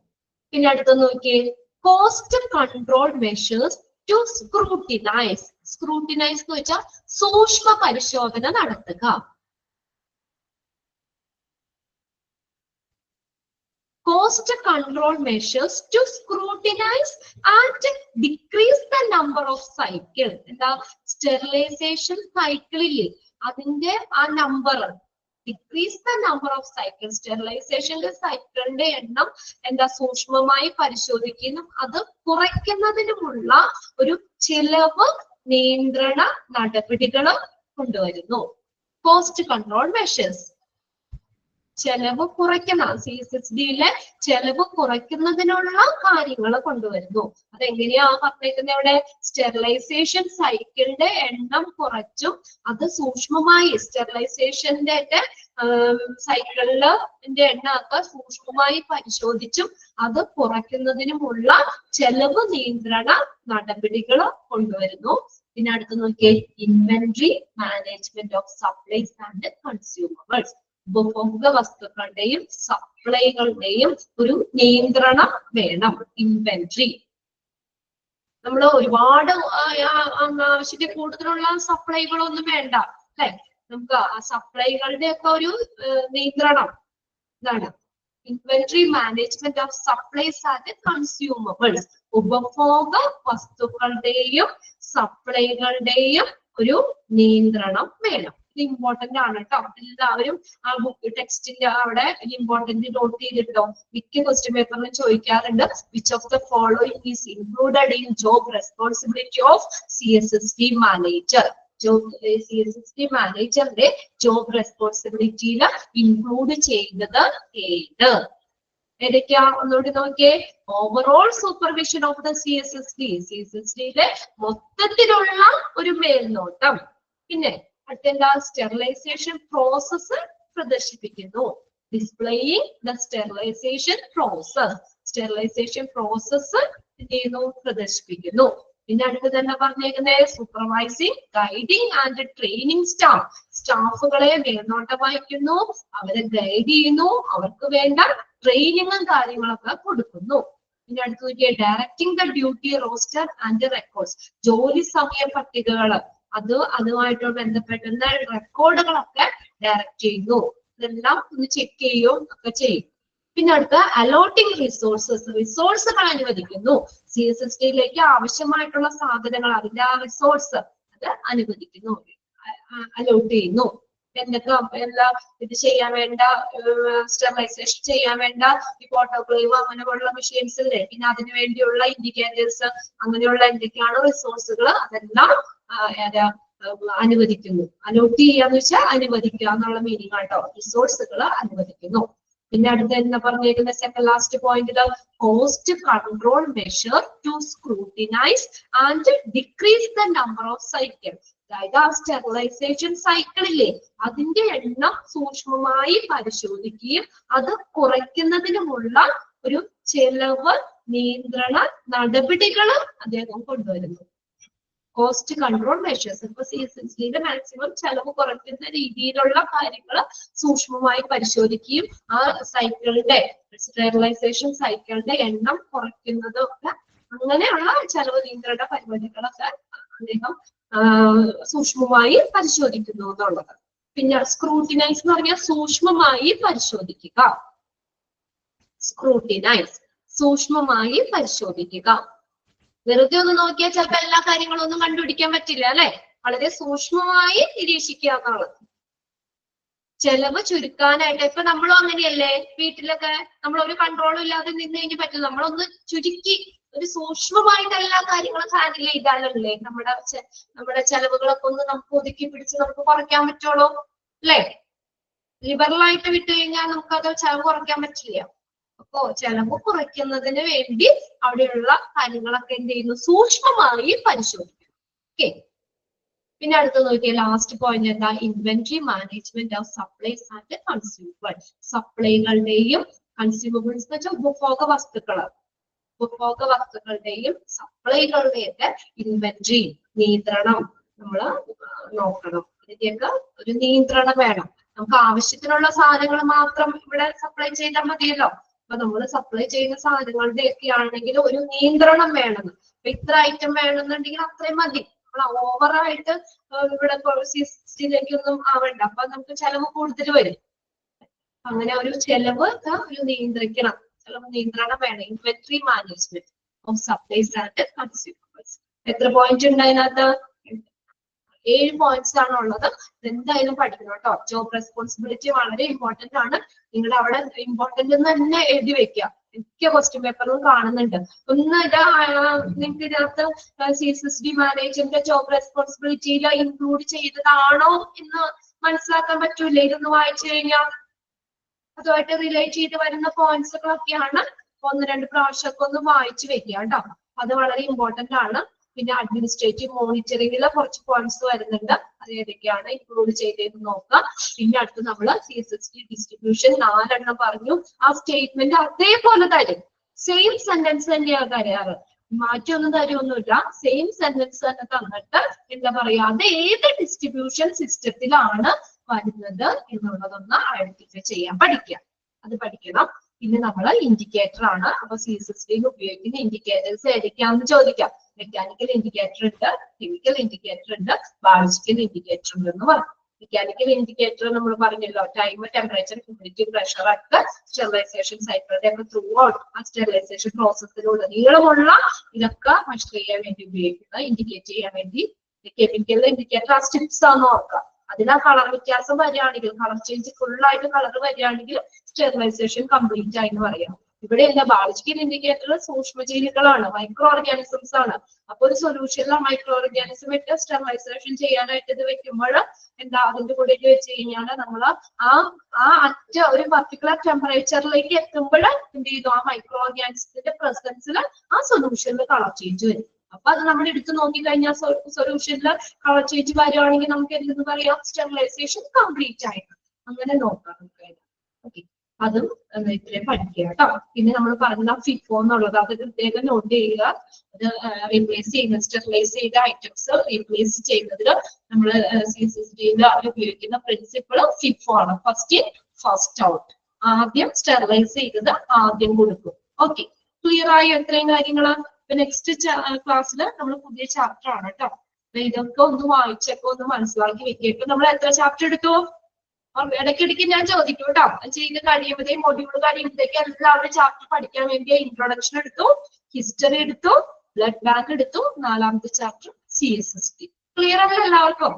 പിന്നെ അടുത്ത നോക്കിയേ, cost control measures to scrutinise. Scrutinise എന്ന് വെച്ചാൽ സൂക്ഷ്മ പരിശോധന നടത്തുക. Cost control measures to scrutinize and decrease the number of cycle. എന്താ സ്റ്റെറിലൈസേഷൻ സൈക്കിളിൽ അതിന്റെ ആ number, decrease the number of cycle, സ്റ്റെറിലൈസേഷന്റെ സൈക്കിളിന്റെ എണ്ണം എന്താ സൂക്ഷ്മമായി പരിശോധിക്കുന്നു, അത് കുറയ്ക്കുന്നതിനുമുള്ള ഒരു ചിലവ് നിയന്ത്രണ നടപടികൾ കൊണ്ടുവരുന്നു. കോസ്റ്റ് കൺട്രോൾ മെഷേഴ്സ്, ചെലവ് കുറയ്ക്കുന്ന, CSSDയിലെ ചെലവ് കുറയ്ക്കുന്നതിനുള്ള കാര്യങ്ങൾ കൊണ്ടുവരുന്നു. അതെങ്ങനെയാ പറഞ്ഞേക്കുന്നത് ഇവിടെ? സ്റ്റെറിലൈസേഷൻ സൈക്കിളിന്റെ എണ്ണം കുറച്ചും അത് സൂക്ഷ്മമായി സ്റ്റെറിലൈസേഷന്റെ സൈക്കിളിന്റെ എണ്ണമൊക്കെ സൂക്ഷ്മമായി പരിശോധിച്ചും അത് കുറയ്ക്കുന്നതിനുമുള്ള ചെലവ് നിയന്ത്രണ നടപടികൾ കൊണ്ടുവരുന്നു. പിന്നെ അടുത്ത് നോക്കിയേ, inventory management of supplies and consumers. ഉപഭോഗ വസ്തുക്കളുടെയും സപ്ലൈകളുടെയും ഒരു നിയന്ത്രണം വേണം. ഇൻവെന്ററി നമ്മൾ ഒരുപാട് ആവശ്യത്തിൽ കൂടുതലുള്ള സപ്ലൈകളൊന്നും വേണ്ട അല്ലെ, നമുക്ക് ആ സപ്ലൈകളുടെ ഒക്കെ ഒരു നിയന്ത്രണം ഇതാണ് inventory management of supplies and consumers. ഉപഭോഗ വസ്തുക്കളുടെയും സപ്ലൈകളുടെയും ഒരു നിയന്ത്രണം വേണം. ഇമ്പോർട്ടന്റ് ആണ് കേട്ടോ. എല്ലാവരും ആ ബുക്ക് ടെക്സ്റ്റിന്റെ അവിടെ ഇമ്പോർട്ടന്റ് നോട്ട് ചെയ്തിട്ടോ. മിക്ക ക്വസ്റ്റ്യൻ പേപ്പറിലും ചോദിക്കാറുണ്ട്, which of the following is included in job responsibility of CSSD manager. CSSD മാനേജറിന്റെ ജോബ് റെസ്പോൺസിബിലിറ്റിയിൽ ഇൻക്ലൂഡ് ചെയ്യുന്നത് ഏത്? ഏതൊക്കെയാ ഒന്നുകൂടി നോക്കിയേ. ഓവറോൾ സൂപ്പർവിഷൻ ഓഫ് ദ CSSDയിലെ മൊത്തത്തിലുള്ള ഒരു മേൽനോട്ടം. പിന്നെ അടുത്തെന്താ? സ്റ്റെറിലൈസേഷൻ പ്രോസസ് പ്രദർശിപ്പിക്കുന്നു. Displaying the sterilization process. Sterilization process എന്ത് ചെയ്യുന്നു? പ്രദർശിപ്പിക്കുന്നു. പിന്നെ അടുത്തത് എന്താ പറഞ്ഞേക്കുന്നത്? Supervising, guiding and training staff. സ്റ്റാഫുകളെ മേൽനോട്ടം വഹിക്കുന്നു, അവരെ ഗൈഡ് ചെയ്യുന്നു, അവർക്ക് വേണ്ട ട്രെയിനിങ്ങും കാര്യങ്ങളൊക്കെ കൊടുക്കുന്നു. പിന്നെ അടുത്ത് നോക്കിയാൽ directing the duty roster and records. ജോലി സമയ പട്ടികകള് അതുമായിട്ട് ബന്ധപ്പെട്ടുന്ന റെക്കോർഡുകളൊക്കെ ഡയറക്റ്റ് ചെയ്യുന്നു. ഇതെല്ലാം ഒന്ന് ചെക്ക് ചെയ്യുകയും ഒക്കെ ചെയ്യും. പിന്നെ അടുത്ത അലോട്ടിംഗ് റിസോഴ്സസ്. റിസോഴ്സുകൾ അനുവദിക്കുന്നു. CSSDയിലേക്ക് ആവശ്യമായിട്ടുള്ള സാധനങ്ങൾ, അതിന്റെ ആ റിസോഴ്സ് അത് അനുവദിക്കുന്നു, അലോട്ട് ചെയ്യുന്നു. എന്തൊക്കെ എല്ലാ ഇത് ചെയ്യാൻ വേണ്ട, സ്റ്റെറിലൈസേഷൻ ചെയ്യാൻ വേണ്ട ഈ ഓട്ടോക്ലേവ് അങ്ങനെയുള്ള മെഷീൻസ് ഇല്ലേ, പിന്നെ അതിനു വേണ്ടിയുള്ള ഇൻഡിക്കേറ്റേഴ്സ്, അങ്ങനെയുള്ള എന്തൊക്കെയാണ് റിസോഴ്സുകൾ അതെല്ലാം അനുവദിക്കുന്നു. അലോട്ട് ചെയ്യാന്ന് വെച്ചാൽ അനുവദിക്കുക എന്നുള്ള മീനിങ് ആട്ടോ. റിസോഴ്സുകൾ അനുവദിക്കുന്നു. പിന്നെ അടുത്ത എന്താ പറഞ്ഞേക്കുന്ന സെക്കൻഡ് ലാസ്റ്റ് പോയിന്റില്, cost control measure to scrutinize and decrease the number of cycle. അതായത് ആ സ്റ്റെറിലൈസേഷൻ സൈക്കിളില്ലേ അതിന്റെ എണ്ണം സൂക്ഷ്മമായി പരിശോധിക്കുകയും അത് കുറയ്ക്കുന്നതിനുമുള്ള ഒരു ചെലവ് നിയന്ത്രണ നടപടികൾ അദ്ദേഹം കൊണ്ടുവരുന്നു. Cost control measures. ഇപ്പൊ CSSDയുടെ മാക്സിമം ചെലവ് കുറയ്ക്കുന്ന രീതിയിലുള്ള കാര്യങ്ങൾ സൂക്ഷ്മമായി പരിശോധിക്കുകയും ആ സൈക്കിളിന്റെ സ്റ്റെറിലൈസേഷൻ സൈക്കിളിന്റെ എണ്ണം കുറയ്ക്കുന്നതൊക്കെ അങ്ങനെയുള്ള ചെലവ് നിയന്ത്രണ പരിപാടികളൊക്കെ അദ്ദേഹം സൂക്ഷ്മമായി പരിശോധിക്കുന്നു എന്നുള്ളത്. പിന്നെ സ്ക്രൂട്ടിനൈസ് എന്ന് പറഞ്ഞാൽ സൂക്ഷ്മമായി പരിശോധിക്കുക. സ്ക്രൂട്ടിനൈസ് സൂക്ഷ്മമായി പരിശോധിക്കുക. വെറുതെ ഒന്ന് നോക്കിയാൽ ചിലപ്പോൾ എല്ലാ കാര്യങ്ങളും ഒന്നും കണ്ടുപിടിക്കാൻ പറ്റില്ല അല്ലെ. വളരെ സൂക്ഷ്മമായി നിരീക്ഷിക്കുക എന്നുള്ളത്. ചെലവ് ചുരുക്കാനായിട്ട് ഇപ്പൊ നമ്മളും അങ്ങനെയല്ലേ, വീട്ടിലൊക്കെ നമ്മൾ ഒരു കൺട്രോളും ഇല്ലാതെ നിന്ന് കഴിഞ്ഞ് പറ്റില്ല. നമ്മളൊന്ന് ചുരുക്കി ഒരു സൂക്ഷ്മമായിട്ട് എല്ലാ കാര്യങ്ങളും ഹാൻഡിൽ ചെയ്താലല്ലേ നമ്മുടെ ചെലവുകളൊക്കെ ഒന്ന് നമുക്ക് ഒതുക്കി പിടിച്ച് നമുക്ക് കുറയ്ക്കാൻ പറ്റുള്ളൂ അല്ലെ. ലിബറലായിട്ട് വിട്ടു കഴിഞ്ഞാൽ നമുക്കത് ചെലവ് കുറയ്ക്കാൻ പറ്റില്ല. അപ്പോ ചെലവ് കുറയ്ക്കുന്നതിന് വേണ്ടി അവിടെയുള്ള കാര്യങ്ങളൊക്കെ എന്ത് ചെയ്യുന്നു, സൂക്ഷ്മമായി പരിശോധിക്കും. ഓക്കെ. പിന്നെ അടുത്ത് നോക്കിയ ലാസ്റ്റ് പോയിന്റ് എന്താ, inventory management of supplies and consumers. സപ്ലൈകളുടെയും കൺസ്യൂമബിൾസ് എന്ന് വെച്ചാൽ ഉപഭോഗ വസ്തുക്കളുടെയും സപ്ലൈകളുടെയൊക്കെ ഇൻവെന്ററി നിയന്ത്രണം നമ്മൾ നോക്കണം. ഇതിന്റെയൊക്കെ ഒരു നിയന്ത്രണം വേണം. നമുക്ക് ആവശ്യത്തിനുള്ള സാധനങ്ങൾ മാത്രം ഇവിടെ സപ്ലൈ ചെയ്താൽ മതിയല്ലോ. അപ്പൊ നമ്മൾ സപ്ലൈ ചെയ്യുന്ന സാധനങ്ങളുടെ ഒക്കെ ആണെങ്കിൽ ഒരു നിയന്ത്രണം വേണം. അപ്പൊ ഇത്ര ഐറ്റം വേണമെന്നുണ്ടെങ്കിൽ അത്രയും മതി. ഓവറായിട്ട് ഇവിടെ ഒന്നും ആവണ്ട. അപ്പൊ നമുക്ക് ചെലവ് കൂടുതൽ വരും. അങ്ങനെ ഒരു ചെലവ് ഒരു നിയന്ത്രിക്കണം, ചെലവ് നിയന്ത്രണം വേണം. Inventory management of supplies and consumers. എത്ര പോയിന്റ് ഉണ്ട് അതിനകത്ത്? 7 പോയിന്റ്സ് ആണ് ഉള്ളത്. എന്തായാലും പഠിക്കണം കേട്ടോ. ജോബ് റെസ്പോൺസിബിലിറ്റി വളരെ ഇമ്പോർട്ടന്റ് ആണ്. നിങ്ങൾ അവിടെ ഇമ്പോർട്ടന്റ് എന്ന് തന്നെ എഴുതി വെക്കുക. മിക്ക ക്വസ്റ്റ്യൻ പേപ്പറിലും കാണുന്നുണ്ട്. ഒന്ന് നിങ്ങൾക്ക് ഇതിനകത്ത് CSSD മാനേജറിന്റെ ജോബ് റെസ്പോൺസിബിലിറ്റിയിൽ ഇൻക്ലൂഡ് ചെയ്തതാണോ എന്ന് മനസ്സിലാക്കാൻ പറ്റൂലേ ഇതൊന്ന് വായിച്ചു കഴിഞ്ഞാൽ? അതുമായിട്ട് റിലേറ്റ് ചെയ്ത് വരുന്ന പോയിന്റ്സുകളൊക്കെയാണ്. 1-2 പ്രാവശ്യമൊക്കെ ഒന്ന് വായിച്ചു വെക്കുക കേട്ടോ. അത് വളരെ ഇമ്പോർട്ടന്റ് ആണ്. പിന്നെ അഡ്മിനിസ്ട്രേറ്റീവ് മോണിറ്ററിംഗില് കുറച്ച് പോയിന്റ്സ് വരുന്നുണ്ട്. അത് ഏതൊക്കെയാണ് ഇൻക്ലൂഡ് ചെയ്തതെന്ന് നോക്കാം. പിന്നെ അടുത്ത് നമ്മൾ CSSD ഡിസ്ട്രിബ്യൂഷൻ 4 എണ്ണം പറഞ്ഞു. ആ സ്റ്റേറ്റ്മെന്റ് അതേപോലെ തരും. സെയിം സെന്റൻസ് തന്നെയാണ് തരാറ്, മാറ്റൊന്നും തരുമൊന്നുമില്ല. സെയിം സെന്റൻസ് തന്നെ തന്നിട്ട് എന്താ പറയാ, അത് ഏത് ഡിസ്ട്രിബ്യൂഷൻ സിസ്റ്റത്തിലാണ് വരുന്നത് എന്നുള്ളതൊന്ന് ഐഡന്റിഫൈ ചെയ്യാൻ പഠിക്കുക. അത് പഠിക്കണം. പിന്നെ നമ്മൾ ഇൻഡിക്കേറ്റർ ആണ്. അപ്പൊ CSSD ഉപയോഗിക്കുന്ന ഇൻഡിക്കേറ്റേഴ്സ് ഏതൊക്കെയാണെന്ന് ചോദിക്കാം. മെക്കാനിക്കൽ ഇൻഡിക്കേറ്റർ ഉണ്ട്, കെമിക്കൽ ഇൻഡിക്കേറ്റർ ഉണ്ട്, ബയോളജിക്കൽ ഇൻഡിക്കേറ്റർ ഉണ്ട് എന്ന് പറഞ്ഞു. മെക്കാനിക്കൽ ഇൻഡിക്കേറ്റർ നമ്മൾ പറഞ്ഞല്ലോ, ടൈം, ടെമ്പറേച്ചർ, ഹ്യൂമിഡിറ്റി, പ്രഷർ ഒക്കെ സ്റ്റെറിലൈസേഷൻ സൈക്കിളുടെ ഒക്കെ ത്രൂ ഔട്ട് ആ സ്റ്റെറിലൈസേഷൻ പ്രോസസ്സിലൂടെ നീളമുള്ള ഇതൊക്കെ മെഷർ ചെയ്യാൻ വേണ്ടി ഉപയോഗിക്കുന്ന, ഇൻഡിക്കേറ്റ് ചെയ്യാൻ വേണ്ടി. കെമിക്കൽ ഇൻഡിക്കേറ്റർ ആ സ്റ്റിപ്സ് ആണെന്ന് ഓർക്കുക. അതിൽ ആ കളർ വ്യത്യാസം വരികയാണെങ്കിൽ, കളർ ചേഞ്ച് ഫുൾ ആയിട്ട് കളർ വരികയാണെങ്കിൽ സ്റ്റെറിലൈസേഷൻ കംപ്ലീറ്റ് ആയി എന്ന് പറയാം. ഇവിടെ എന്താ, ബയോളജിക്കൽ ഇൻഡിക്കേറ്റർ സൂക്ഷ്മജീവികളാണ്, മൈക്രോ ഓർഗാനിസംസ് ആണ്. അപ്പൊ ഒരു സൊല്യൂഷനിലെ മൈക്രോ ഓർഗാനിസം ഇട്ട് സ്റ്റെറിലൈസേഷൻ ചെയ്യാനായിട്ട് ഇത് വെക്കുമ്പോൾ എന്താ, അതിന്റെ കൂടെ വെച്ച് കഴിഞ്ഞാൽ നമ്മൾ ആ അറ്റ ഒരു പർട്ടിക്കുലർ ടെമ്പറേച്ചറിലേക്ക് എത്തുമ്പോൾ എന്ത് ചെയ്തു, ആ മൈക്രോ ഓർഗാനിസത്തിന്റെ പ്രസൻസിൽ ആ സൊല്യൂഷനിൽ കളർ ചേഞ്ച് വരും. അപ്പൊ അത് നമ്മൾ എടുത്ത് നോക്കിക്കഴിഞ്ഞാൽ സൊല്യൂഷനിൽ കളർ ചേഞ്ച് വരികയാണെങ്കിൽ നമുക്ക് എന്തെന്ന് പറയാം, സ്റ്റെറിലൈസേഷൻ കംപ്ലീറ്റ് ആയിട്ട് അങ്ങനെ നോക്കാം നമുക്ക്. ഓക്കെ, അതും ഇത്രയും പഠിക്കുക കേട്ടോ. പിന്നെ നമ്മൾ പറഞ്ഞ FIFO എന്നുള്ളത് അത് പ്രത്യേകം നോട്ട് ചെയ്യുക. അത് റീപ്ലേസ് ചെയ്യുന്ന, സ്റ്റെറിലൈസ് ചെയ്ത ഐറ്റംസ് റീപ്ലേസ് ചെയ്യുന്നതിൽ നമ്മൾ CSSD ഉപയോഗിക്കുന്ന പ്രിൻസിപ്പിൾ FIFO ആണ്. First in first out. ആദ്യം സ്റ്റെറിലൈസ് ചെയ്തത് ആദ്യം കൊടുക്കും. ഓക്കെ, ക്ലിയർ ആയി എത്രയും കാര്യങ്ങൾ? നെക്സ്റ്റ് ക്ലാസ്സിൽ നമ്മൾ പുതിയ ചാപ്റ്റർ ആണ് കേട്ടോ. ഇതൊക്കെ ഒന്ന് വായിച്ചൊക്കെ ഒന്ന് മനസ്സിലാക്കി വെക്കുക. ഇപ്പൊ നമ്മൾ എത്ര ചാപ്റ്റർ എടുത്തു? ഇടയ്ക്കിടയ്ക്ക് ഞാൻ ചോദിക്കും കേട്ടോ. ചെയ്ത് കഴിയുമ്പോഴത്തേക്കും മൊഡ്യൂൾ കഴിയുമ്പോഴത്തേക്ക് എല്ലാവരും ചാപ്റ്റർ പഠിക്കാൻ വേണ്ടി ഇൻട്രൊഡക്ഷൻ എടുത്തു, ഹിസ്റ്ററി എടുത്തു, ബ്ലഡ് ബാങ്ക് എടുത്തു, 4ാമത്തെ ചാപ്റ്റർ CSSD. ക്ലിയർ ആണ് എല്ലാവർക്കും?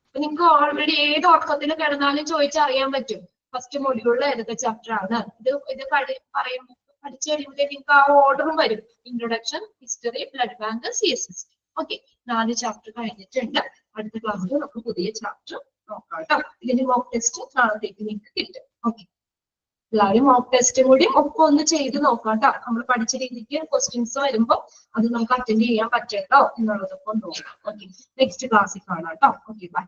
അപ്പൊ നിങ്ങൾക്ക് ഓൾറെഡി ഏത് ഉറക്കത്തിൽ കിടന്നാലും ചോദിച്ചറിയാൻ പറ്റും ഫസ്റ്റ് മൊഡ്യൂളിൽ ഏതൊക്കെ ചാപ്റ്റർ ആണ്. ഇത് പറയുമ്പോൾ പഠിച്ചു കഴിയുമ്പോഴത്തേക്ക് നിങ്ങൾക്ക് ആ ഓർഡറും വരും. Introduction, history, blood bank, CSSD. Okay, 4 chapter കഴിഞ്ഞിട്ടുണ്ട്. അടുത്ത ക്ലാസ്സിൽ നമുക്ക് പുതിയ ചാപ്റ്റർ നോക്കാം കേട്ടോ. ഇതിന്റെ മോക്ക് ടെസ്റ്റ് നാളത്തേക്ക് നിങ്ങൾക്ക് കിട്ടും. ഓക്കെ, എല്ലാവരും മോക്ക് ടെസ്റ്റും കൂടി ഒപ്പം ഒന്ന് ചെയ്ത് നോക്കാം കേട്ടോ. നമ്മൾ പഠിച്ച രീതിക്ക് ക്വസ്റ്റ്യൻസ് വരുമ്പോൾ അത് നമുക്ക് അറ്റൻഡ് ചെയ്യാൻ പറ്റട്ടോ എന്നുള്ളതൊക്കെ നോക്കാം. ഓക്കെ, നെക്സ്റ്റ് ക്ലാസ്സിൽ കാണാം കേട്ടോ. Okay, by.